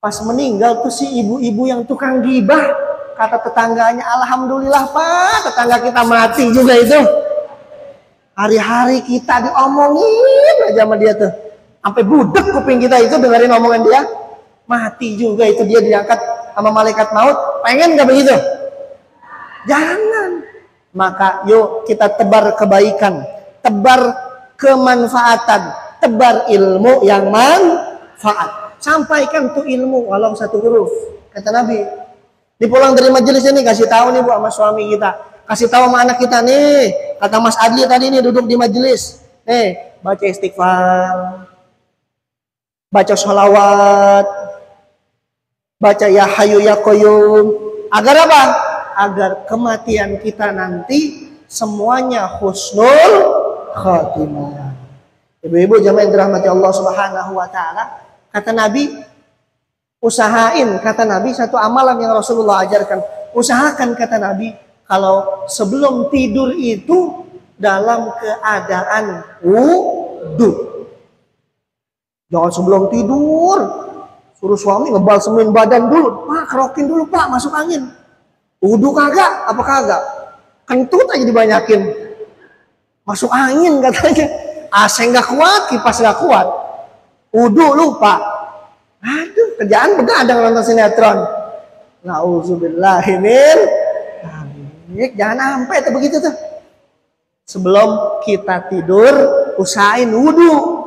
[SPEAKER 1] Pas meninggal tuh si ibu-ibu yang tukang gibah, kata tetangganya, alhamdulillah Pak, tetangga kita mati juga itu. Hari-hari kita diomongin aja sama dia tuh. Sampai budek kuping kita itu dengerin omongan dia. Mati juga itu dia diangkat sama malaikat maut. Pengen gak begitu? Jangan. Maka yuk kita tebar kebaikan, tebar kemanfaatan, tebar ilmu yang manfaat. Sampaikan tuh ilmu walau satu huruf. Kata Nabi. Di pulang dari majelis ini kasih tahu nih Bu sama suami kita. Kasih tahu sama anak kita nih. Kata Mas Adli tadi nih duduk di majelis. Nih, baca istighfar. Baca sholawat. Baca ya hayu ya qayyum. Agar apa? Agar kematian kita nanti semuanya husnul khatimah. Ibu-ibu jamaah yang dirahmati Allah Subhanahu wa taala, kata Nabi, usahain, kata Nabi, satu amalan yang Rasulullah ajarkan. Usahakan, kata Nabi, kalau sebelum tidur itu dalam keadaan wudu. Jangan sebelum tidur suruh suami ngebalsemin badan dulu. Pak, kerokin dulu Pak, masuk angin. Wudu kagak? Apa kagak? Kentut aja dibanyakin. Masuk angin katanya. AC nggak kuat, kipas nggak kuat. Wudu lupa. Aduh, kerjaan begadang nonton sinetron. Nauzubillahi min. Jangan sampai itu begitu tuh. Sebelum kita tidur, usahain wudu.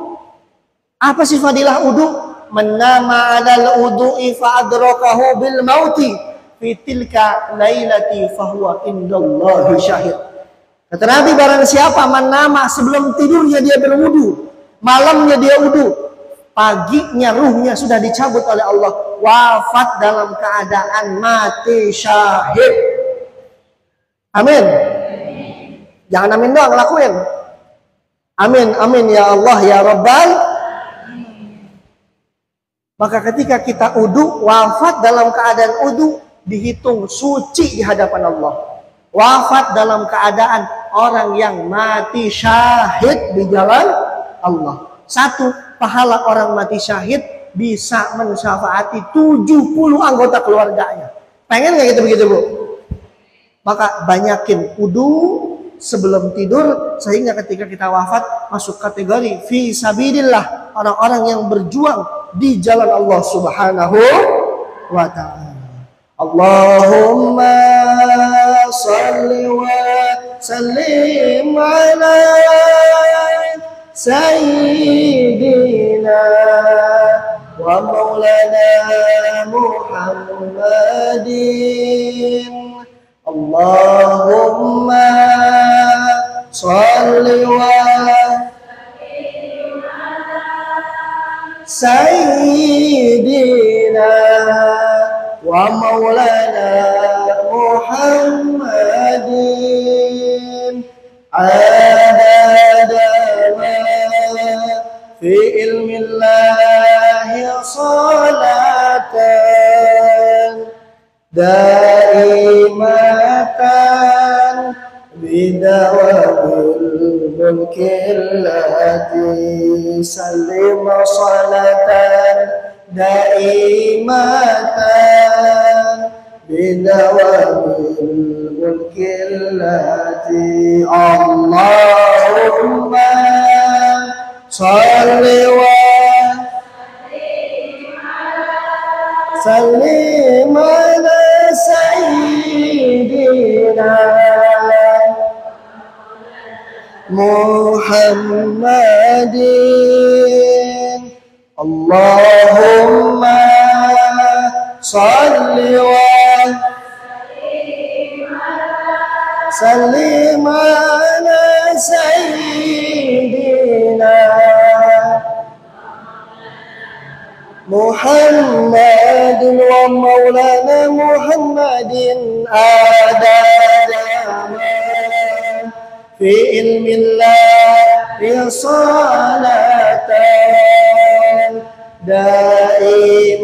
[SPEAKER 1] Apa sih fadilah wudu? Menama 'alal wudu'i fa adrakahu bil mauti fi tilka lailati fahuwa indallahi syahid. Kata Nabi, barang siapa menama sebelum tidurnya dia berwudu, malamnya dia wudu, paginya ruhnya sudah dicabut oleh Allah, wafat dalam keadaan mati syahid. Amin. Jangan amin doang, lakuin. Amin, amin ya Allah ya Rabbal. Maka ketika kita wudu, wafat dalam keadaan wudu, dihitung suci di hadapan Allah. Wafat dalam keadaan orang yang mati syahid di jalan Allah. Satu, pahala orang mati syahid bisa mensyafaati 70 anggota keluarganya. Pengen gak gitu begitu Bu? Maka banyakin wudu sebelum tidur, sehingga ketika kita wafat masuk kategori fi sabilillah, orang-orang yang berjuang di jalan Allah Subhanahu wa ta'ala. Allahumma salli wa sallim ala sayyidina wa maulana Muhammadin. Allahumma salli wa sayyidina wa maulana Muhammadin adada ma fi ilmillahi salatan daimatan bidawabil mulkil ladzi sallim salatan daimatan bidawabil mulkil ladzi Allahumma shalli wa sallim ala sayyidina Muhammadin Allahumma salli wa sallim ala sayyidina Muhammadin wa maulana Muhammadin adada fi ilmillahi salatan daimatan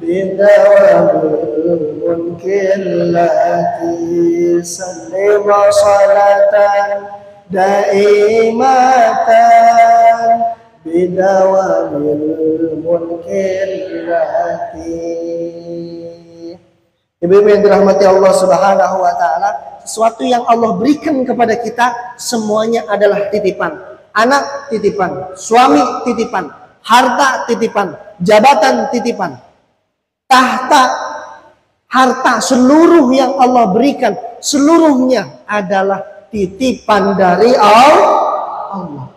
[SPEAKER 1] bidawabil mulkil ladzi sallim salatan daimatan bidawabil mulkil ladzi. Ibu-ibu yang dirahmati Allah Subhanahu wa taala, sesuatu yang Allah berikan kepada kita semuanya adalah titipan. Anak titipan, suami titipan, harta titipan, jabatan titipan. Tahta, harta, seluruh yang Allah berikan, seluruhnya adalah titipan dari Allah.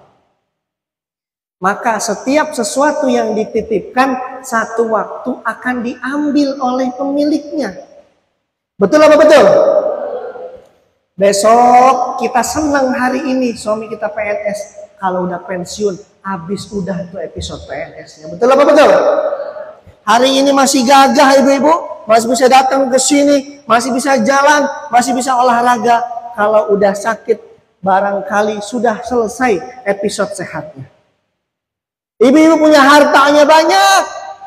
[SPEAKER 1] Maka setiap sesuatu yang dititipkan satu waktu akan diambil oleh pemiliknya. Betul apa betul? Besok kita senang hari ini suami kita PNS. Kalau udah pensiun, habis udah tuh episode PNS-nya. Betul apa betul? Hari ini masih gagah ibu-ibu, masih bisa datang ke sini, masih bisa jalan, masih bisa olahraga. Kalau udah sakit, barangkali sudah selesai episode sehatnya. Ibu-ibu punya hartanya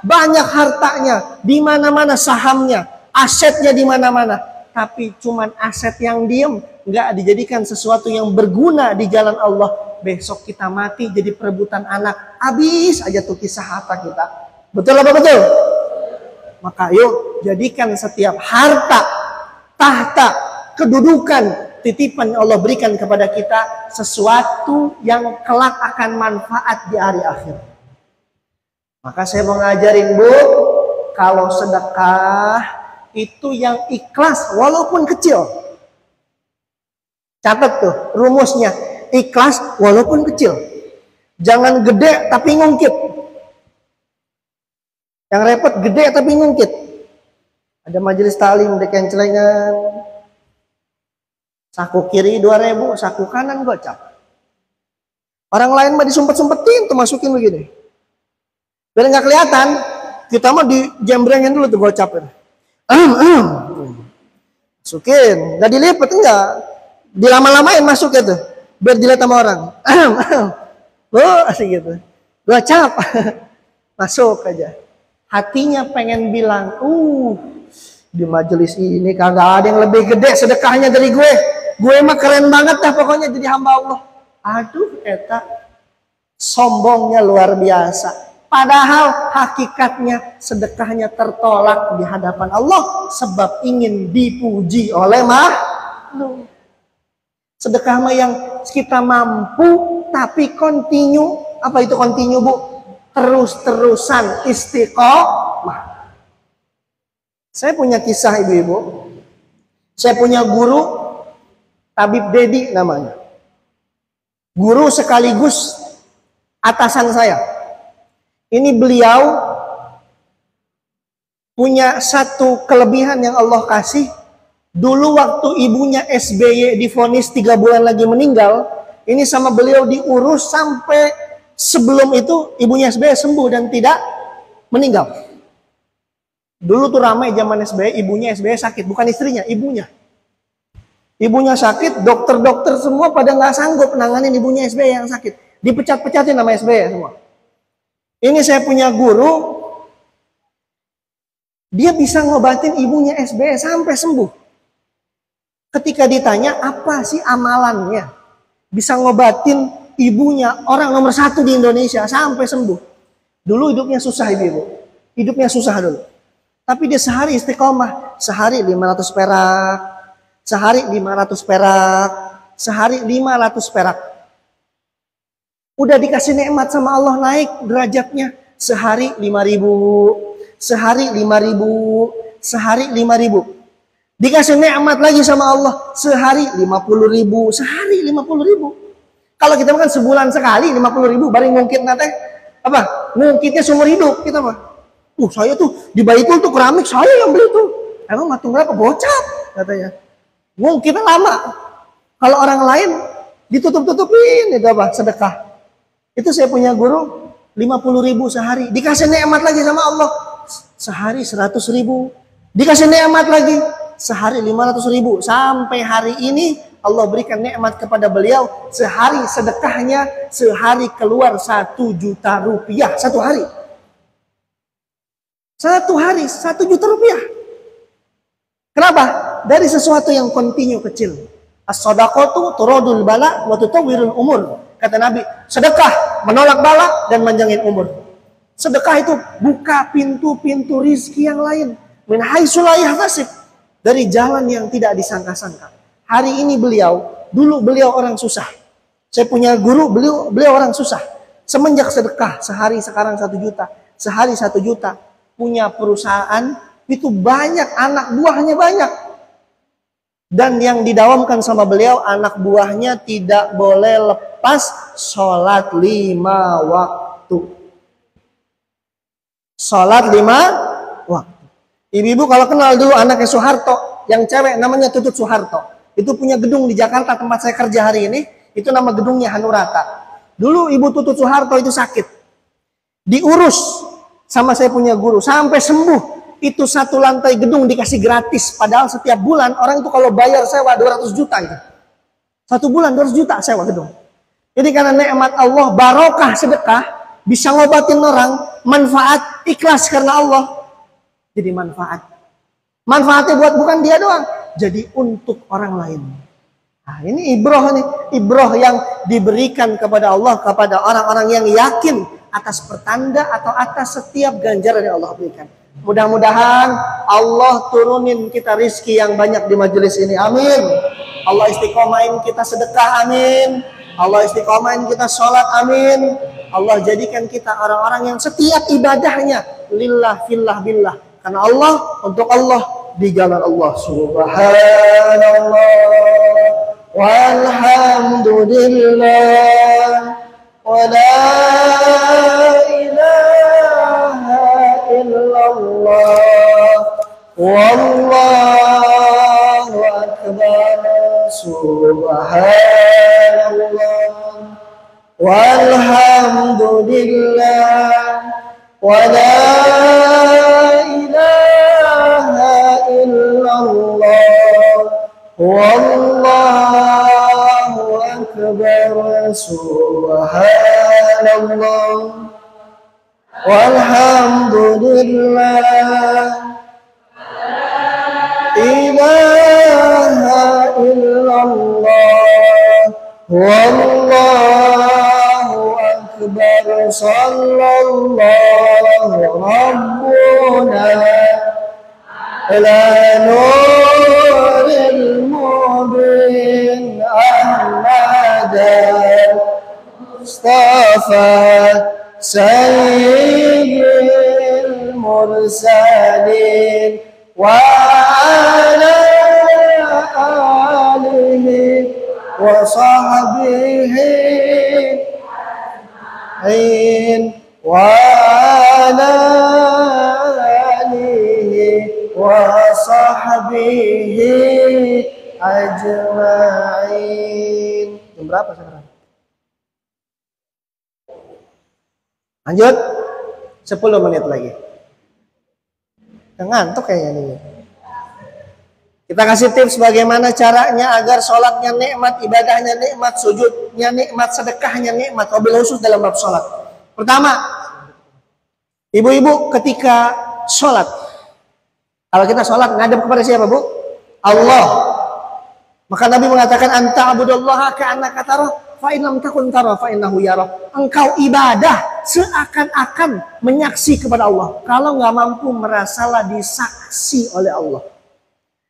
[SPEAKER 1] banyak hartanya, di mana-mana sahamnya, asetnya di mana-mana. Tapi cuman aset yang diem, nggak dijadikan sesuatu yang berguna di jalan Allah. Besok kita mati jadi perebutan anak, habis aja tuh kisah harta kita. Betul apa betul? Maka yuk jadikan setiap harta, tahta, kedudukan, titipan yang Allah berikan kepada kita sesuatu yang kelak akan manfaat di hari akhir. Maka saya mau ngajarin Bu, kalau sedekah itu yang ikhlas walaupun kecil. Catat tuh rumusnya, ikhlas walaupun kecil. Jangan gede tapi ngungkit. Yang repot gede tapi ngungkit. Ada majelis taklim dekan celengan. Saku kiri 2.000, saku kanan gocap. Orang lain mah disumpet-sumpetin tuh masukin begini. Biar nggak kelihatan, kita mah dijembrengin dulu tuh gocapnya. Masukin, nggak dilipat enggak, dilama-lamain masuk gitu, biar dilihat sama orang. Asik gitu, gocap, masuk aja. Hatinya pengen bilang, di majelis ini kagak ada yang lebih gede sedekahnya dari gue. Gue mah keren banget dah pokoknya jadi hamba Allah. Aduh, eta sombongnya luar biasa. Padahal hakikatnya sedekahnya tertolak di hadapan Allah sebab ingin dipuji oleh makhluk. Sedekah mah yang kita mampu tapi continue. Apa itu continue Bu? Terus-terusan istiqomah. Saya punya kisah ibu-ibu. Saya punya guru Tabib Dedi namanya. Guru sekaligus atasan saya. Ini beliau punya satu kelebihan yang Allah kasih. Dulu waktu ibunya SBY divonis 3 bulan lagi meninggal, ini sama beliau diurus sampai Sebelum itu ibunya SBY sembuh dan tidak meninggal. Dulu tuh ramai zaman SBY, ibunya SBY sakit, bukan istrinya, ibunya. Ibunya sakit, dokter-dokter semua pada nggak sanggup nanganin ibunya SBY yang sakit. Dipecat-pecatin nama SBY semua. Ini saya punya guru, dia bisa ngobatin ibunya SBY sampai sembuh. Ketika ditanya apa sih amalannya, bisa ngobatin ibunya orang nomor 1 di Indonesia sampai sembuh. Dulu hidupnya susah ibu, hidupnya susah dulu. Tapi dia sehari istiqomah, sehari 500 perak, sehari 500 perak, sehari 500 perak. Udah dikasih nikmat sama Allah, naik derajatnya, sehari 5.000, sehari 5.000, sehari 5.000. Dikasih nikmat lagi sama Allah, sehari 50.000, sehari 50.000. Kalau kita makan sebulan sekali 50.000, baru ngungkit nate apa? Ngungkitnya seumur hidup kita mah. Saya tuh di Baitul tuh keramik saya yang beli tuh. Emang matung berapa? Bocah katanya. Ngungkitnya lama. Kalau orang lain ditutup-tutupin itu apa? Sedekah. Itu saya punya guru 50.000 sehari. Dikasih nikmat lagi sama Allah, sehari 100.000. Dikasih nikmat lagi, sehari 500.000. Sampai hari ini Allah berikan nikmat kepada beliau, sehari sedekahnya, sehari keluar 1 juta rupiah satu hari. Satu hari 1 juta rupiah. Kenapa? Dari sesuatu yang kontinu kecil. As-shadaqatu turadul bala wa tutawwirul umur. Kata Nabi, sedekah menolak bala dan manjangin umur. Sedekah itu buka pintu-pintu rizki yang lain. Min haitsu la yahtasib, dari jalan yang tidak disangka-sangka. Hari ini dulu beliau orang susah. Saya punya guru, beliau orang susah. Semenjak sedekah, sehari sekarang 1 juta. Sehari 1 juta. Punya perusahaan, itu banyak, anak buahnya banyak. Dan yang didawamkan sama beliau, anak buahnya tidak boleh lepas sholat 5 waktu. Sholat 5 waktu. Ibu-ibu kalau kenal dulu anaknya Soeharto, yang cewek namanya Tutut Soeharto. Itu punya gedung di Jakarta tempat saya kerja hari ini, itu nama gedungnya Hanurata. Dulu Ibu Tutut Soeharto itu sakit. Diurus sama saya punya guru, sampai sembuh. Itu 1 lantai gedung dikasih gratis. Padahal setiap bulan orang itu kalau bayar sewa 200 juta itu. 1 bulan 200 juta sewa gedung. Jadi karena nikmat Allah, barokah sedekah, bisa ngobatin orang, manfaat, ikhlas karena Allah. Jadi manfaat. Manfaatnya buat bukan dia doang, jadi untuk orang lain. Nah, ini ibroh yang diberikan kepada Allah, kepada orang-orang yang yakin atas pertanda atau atas setiap ganjaran yang Allah berikan. Mudah-mudahan Allah turunin kita rizki yang banyak di majelis ini. Amin. Allah istiqomahin kita sedekah. Amin. Allah istiqomahin kita sholat. Amin. Allah jadikan kita orang-orang yang setiap ibadahnya lillah fillah billah. Karena Allah, untuk Allah, di jalan Allah. Subhanallah walhamdulillah wa la ilaha illallah wallahu akbar. Subhanallah walhamdulillah wa la ilaha illallah wallahu akbar. Subhanallah walhamdulillah ilaha illallah wallahu akbar. Sallallahu rabbuna ala nuril mubin Ahmad Mustafa sayyidil mursalin wa ala alihi wa sahbihi wa ala alihi wa sahbihi ajma'in. Jam berapa sekarang? Lanjut. 10 menit lagi. Ngantuk kayaknya nih. Kita kasih tips bagaimana caranya agar sholatnya nikmat, ibadahnya nikmat, sujudnya nikmat, sedekahnya nikmat. Wabil khusus dalam bab sholat. Pertama, ibu-ibu ketika sholat. Kalau kita sholat ngadep kepada siapa, Bu? Allah. Maka Nabi mengatakan anta abudallaha ka'annaka tara fa in lam takun tara fa innahu yara. Engkau ibadah seakan-akan menyaksi kepada Allah. Kalau nggak mampu merasalah disaksi oleh Allah.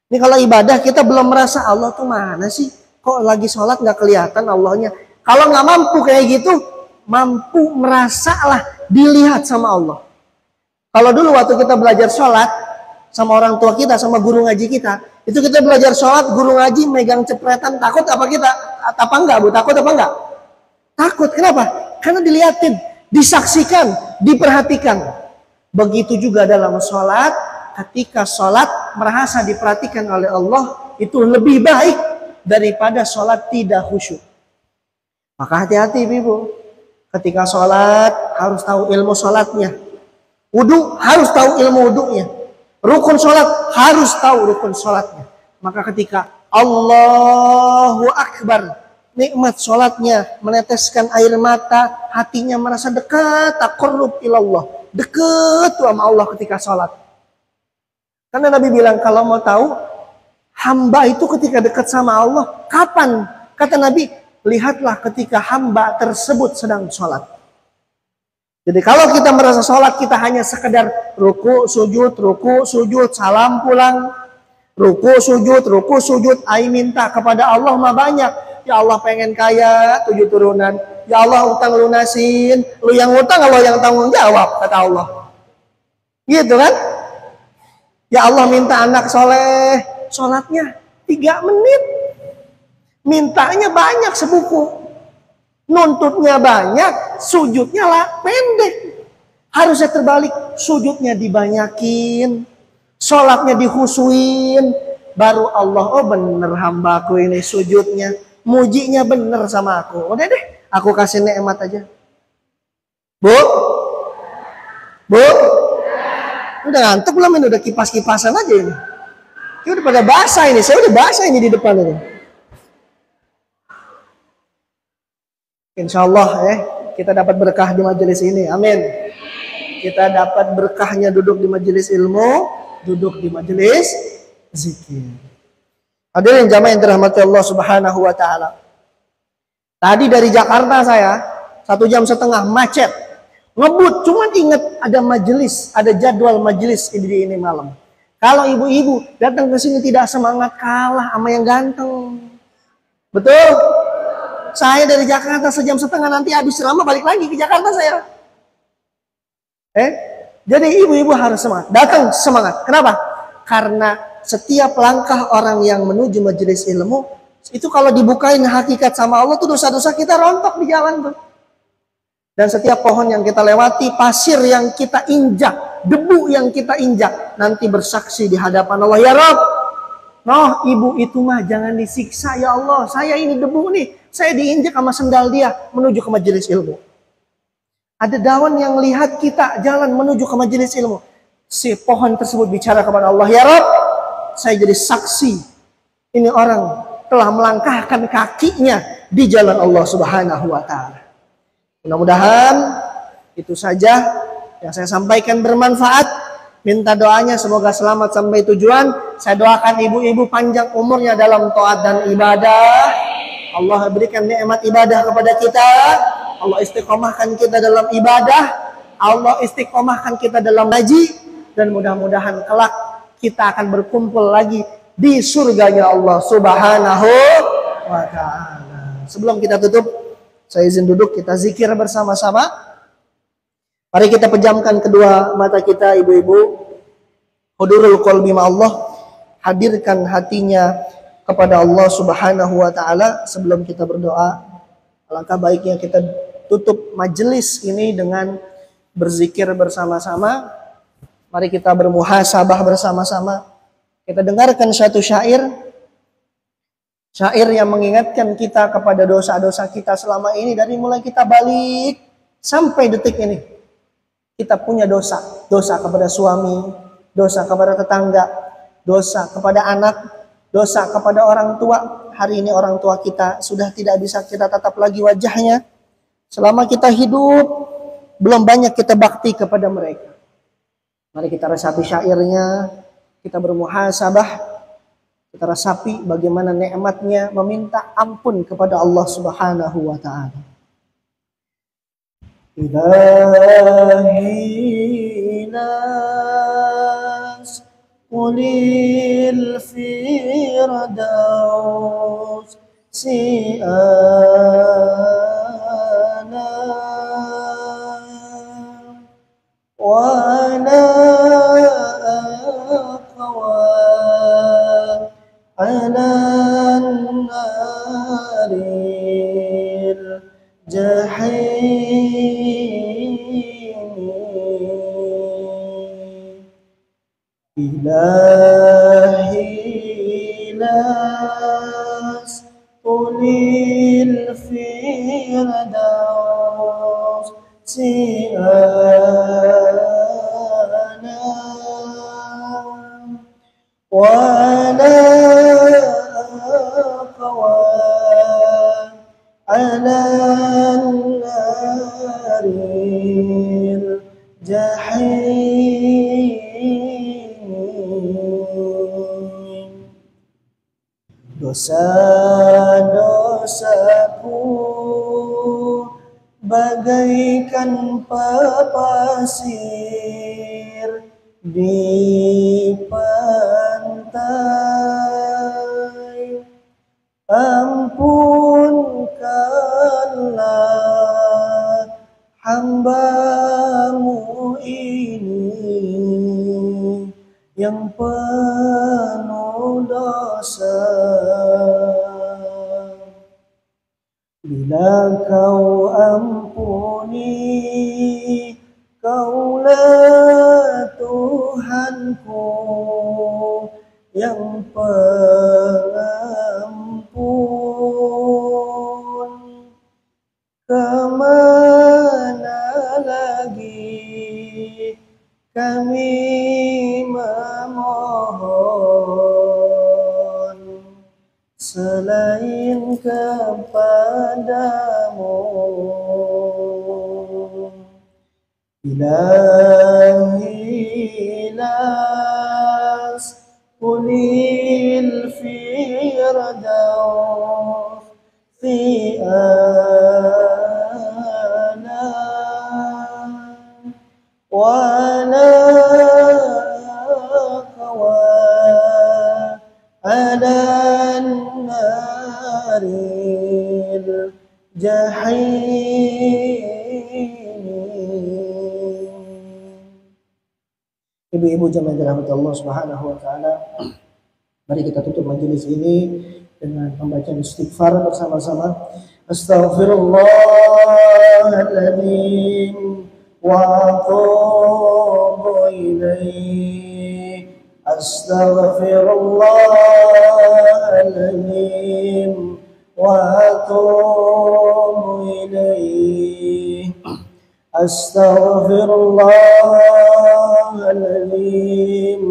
[SPEAKER 1] Ini kalau ibadah kita belum merasa Allah tuh mana sih? Kok lagi sholat nggak kelihatan Allahnya? Kalau nggak mampu kayak gitu, mampu merasalah dilihat sama Allah. Kalau dulu waktu kita belajar sholat sama orang tua kita, sama guru ngaji kita, itu kita belajar sholat, guru ngaji megang cepretan, takut apa kita? Apa enggak, Bu? Takut apa enggak? Takut. Kenapa? Karena dilihatin, disaksikan, diperhatikan. Begitu juga dalam sholat. Ketika sholat merasa diperhatikan oleh Allah, itu lebih baik daripada sholat tidak khusyuk. Maka hati-hati ibu. Ketika sholat harus tahu ilmu sholatnya. Wudu harus tahu ilmu wudunya. Rukun sholat harus tahu rukun sholatnya. Maka ketika Allahu Akbar, nikmat sholatnya, meneteskan air mata, hatinya merasa dekat, taqarrub ilallah. Dekat sama Allah ketika sholat. Karena Nabi bilang kalau mau tahu hamba itu ketika dekat sama Allah kapan? Kata Nabi, lihatlah ketika hamba tersebut sedang sholat. Jadi kalau kita merasa sholat kita hanya sekedar ruku, sujud, salam pulang, ruku, sujud, ai minta kepada Allah mah banyak. Ya Allah pengen kaya 7 turunan. Ya Allah utang lunasin. Lu yang utang, Allah yang tanggung jawab, kata Allah. Gitu kan? Ya Allah minta anak soleh, sholatnya 3 menit. Mintanya banyak sebuku. Nuntutnya banyak, sujudnya lah pendek. Harusnya terbalik, sujudnya dibanyakin, sholatnya dihusuin. Baru Allah, oh bener hambaku ini sujudnya. Mujinya bener sama aku. Udah deh, aku kasih nikmat aja. Bu? Udah ngantuk belum ini? Udah kipas-kipasan aja ini. Ini udah pada basah ini. Saya udah basah ini di depan ini. Insya Allah kita dapat berkah di majelis ini. Amin. Kita dapat berkahnya duduk di majelis ilmu, duduk di majelis zikir. Hadirin jamaah yang dirahmati Allah Subhanahu wa taala. Tadi dari Jakarta saya 1,5 jam macet. Ngebut, cuma ingat ada majelis, ada jadwal majelis ini malam. Kalau ibu-ibu datang ke sini tidak semangat, kalah sama yang ganteng. Betul? Saya dari Jakarta 1,5 jam nanti habis ceramah balik lagi ke Jakarta saya. Jadi ibu-ibu harus semangat, datang semangat. Kenapa? Karena setiap langkah orang yang menuju majelis ilmu itu kalau dibukain hakikat sama Allah tuh dosa-dosa kita rontok di jalan tuh. Dan setiap pohon yang kita lewati, pasir yang kita injak, debu yang kita injak, nanti bersaksi di hadapan Allah. Ya Rabb, noh ibu itu mah jangan disiksa ya Allah. Saya ini debu nih, saya diinjak sama sendal dia menuju ke majelis ilmu. Ada daun yang lihat kita jalan menuju ke majelis ilmu. Si pohon tersebut bicara kepada Allah, ya Rabb, saya jadi saksi. Ini orang telah melangkahkan kakinya di jalan Allah Subhanahu wa taala. Mudah-mudahan itu saja yang saya sampaikan bermanfaat. Minta doanya semoga selamat sampai tujuan. Saya doakan ibu-ibu panjang umurnya dalam taat dan ibadah. Allah berikan nikmat ibadah kepada kita. Allah istiqomahkan kita dalam ibadah. Allah istiqomahkan kita dalam ngaji. Dan mudah-mudahan kelak kita akan berkumpul lagi di surganya Allah Subhanahu wa ta'ala. Sebelum kita tutup, saya izin duduk, kita zikir bersama-sama. Mari kita pejamkan kedua mata kita ibu-ibu. Hudurul qalbi ma'allah. Hadirkan hatinya kepada Allah Subhanahu wa ta'ala. Sebelum kita berdoa, alangkah baiknya kita tutup majelis ini dengan berzikir bersama-sama. Mari kita bermuhasabah bersama-sama. Kita dengarkan satu syair. Syair yang mengingatkan kita kepada dosa-dosa kita selama ini. Dari mulai kita balik sampai detik ini. Kita punya dosa. Dosa kepada suami, dosa kepada tetangga, dosa kepada anak, dosa kepada orang tua. Hari ini orang tua kita sudah tidak bisa kita tatap lagi wajahnya. Selama kita hidup, belum banyak kita bakti kepada mereka. Mari kita resapi syairnya, kita bermuhasabah, kita resapi bagaimana nikmatnya meminta ampun kepada Allah Subhanahu wa taala. Ilahi nas qulil firdaus si'ana wa la aqwa ala naril jahim. Ilahi las qulil firdaus si'ana wa la aqwa ala naril jahim. Dosa-dosaku bagaikan pasir di pantai. Ampunkanlah hamba-Mu ini yang penuh dosa. Bila Kau ampuni, Kaulah Tuhanku yang pengampun. Kemana lagi kami memohon selain kepadamu. Ilahi las qulil firdaus si'ana wa la aqwa ala naril jahim. Ibu-ibu jemaah dirahmati Allah Subhanahu wa taala, mari kita tutup majelis ini dengan pembacaan istighfar bersama-sama. Astaghfirullahaladzim wa atubu ilaih. Astaghfirullahaladzim wa atubu ilaih. Astaghfirullahaladzim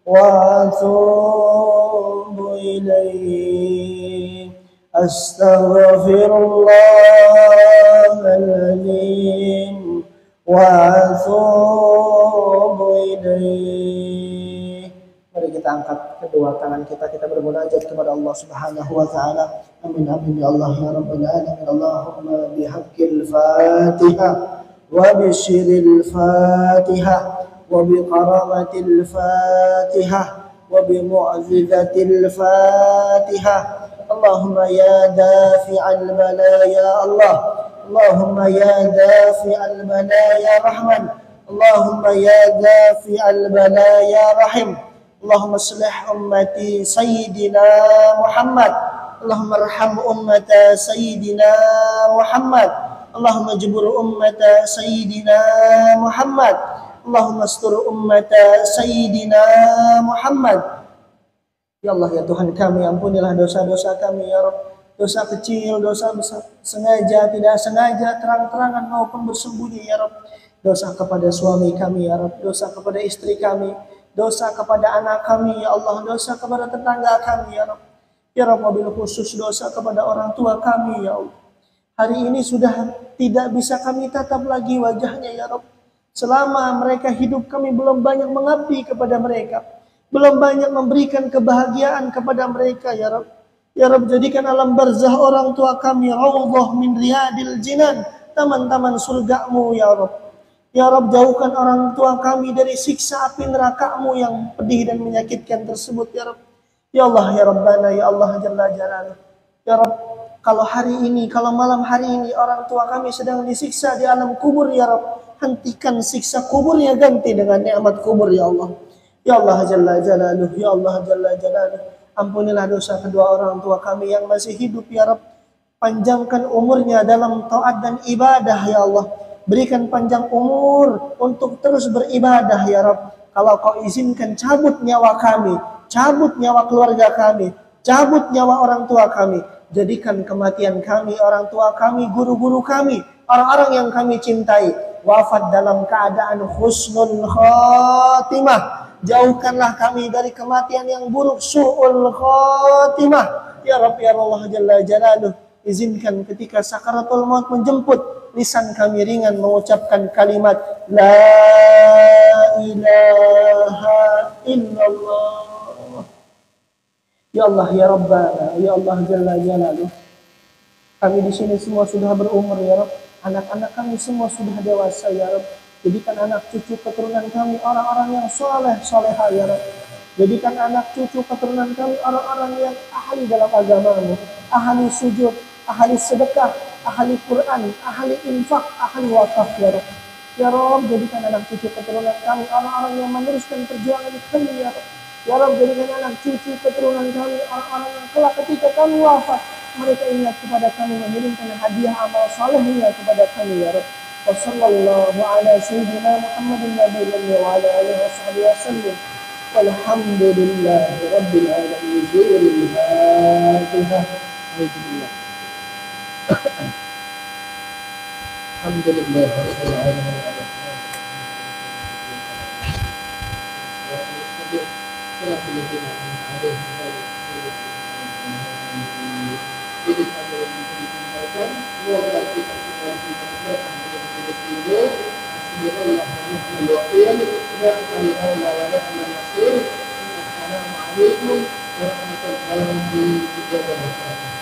[SPEAKER 1] wa atubu ilaih. Astaghfirullahaladzim wa atubu ilaih. Mari kita angkat kedua tangan kita, kita bermunajat kepada Allah Subhanahu wa taala. Amin amin ya Allah ya rabbal alamin. Allahumma bihaqqil Fatihah wa bisyiril Fatihah wa biqaramatil Fatihah wa bimu'jizatil Fatihah. Allahumma ya dafi'al bala ya Allah. Allahumma ya dafi'al bala ya Rahman. Allahumma ya dafi'al bala ya Rahim. Allahumma aslih ummati Sayyidina Muhammad. Allahumma arham ummata Sayyidina Muhammad. Allahumma jibur ummata Sayyidina Muhammad. Allahumma astur ummata Sayyidina Muhammad. Ya Allah ya Tuhan kami, ampunilah dosa-dosa kami ya Rabb. Dosa kecil, dosa besar, sengaja, tidak sengaja, terang-terangan maupun bersembunyi ya Rabb. dosa kepada suami kami ya Rabb, dosa kepada istri kami, dosa kepada anak kami ya Allah, dosa kepada tetangga kami ya Rabb. Ya Rabb, wabil khusus dosa kepada orang tua kami ya Allah. Hari ini sudah tidak bisa kami tatap lagi wajahnya ya Rabb. Selama mereka hidup kami belum banyak mengabdi kepada mereka, belum banyak memberikan kebahagiaan kepada mereka ya Rabb. Ya Rabb, jadikan alam barzah orang tua kami raudhah min riyadil jinan, taman-taman surgamu ya Rabb. Ya Rabb, jauhkan orang tua kami dari siksa api neraka-Mu yang pedih dan menyakitkan tersebut ya Rabb. Ya Allah ya Rabbana ya Allah jalla jalaluh. Ya Rabb, kalau hari ini, kalau malam hari ini orang tua kami sedang disiksa di alam kubur ya Rabb, hentikan siksa kuburnya, ganti dengan nikmat kubur ya Allah. Ya Allah jalla jalaluh, ya Allah jalla jalaluh. Ampunilah dosa kedua orang tua kami yang masih hidup ya Rabb. Panjangkan umurnya dalam taat dan ibadah ya Allah. Berikan panjang umur untuk terus beribadah ya Rabb. Kalau Kau izinkan cabut nyawa kami, cabut nyawa keluarga kami, cabut nyawa orang tua kami, jadikan kematian kami, orang tua kami, guru-guru kami, orang-orang yang kami cintai, wafat dalam keadaan husnul khatimah. Jauhkanlah kami dari kematian yang buruk, su'ul khatimah. Ya Rabb ya Allah jalla jalaluh. Izinkan ketika sakaratul maut menjemput, lisan kami ringan mengucapkan kalimat La ilaha illallah. Ya Allah ya Rabbana, ya Allah jalla jalaluh. Kami di sini semua sudah berumur ya Rabb. Anak-anak kami semua sudah dewasa ya Rabb. Jadikan anak cucu keturunan kami orang-orang yang soleh soleha ya Rabb. Jadikan anak cucu keturunan kami orang-orang yang ahli dalam agama-Mu, ahli sujud, ahli sedekah, ahli Quran, ahli infak, ahli wakaf ya Rabb. Ya Rabb, jadikan anak cucu keturunan kami orang-orang yang meneruskan perjuangan kami ya Rabb. Ya Rabb, jadikan anak cucu keturunan kami orang-orang yang kelak ketika kami wafat, mereka ingat kepada kami, mengirimkan hadiah amal salehnya kepada kami ya Rabb. Wa sallallahu ala sayyidina Muhammadin nabiyil ummi wa ala alihi wa sahbihi wasallam. Walhamdulillahi rabbil alamin. Alhamdulillah rabbil alamin. Assalamualaikum warahmatullahi wabarakatuh.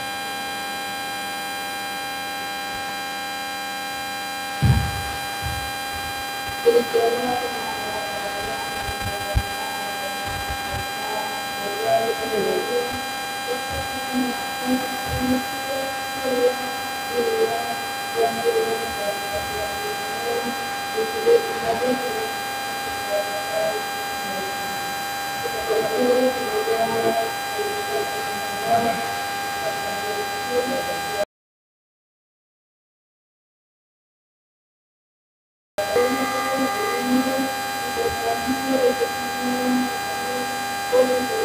[SPEAKER 1] Thank you.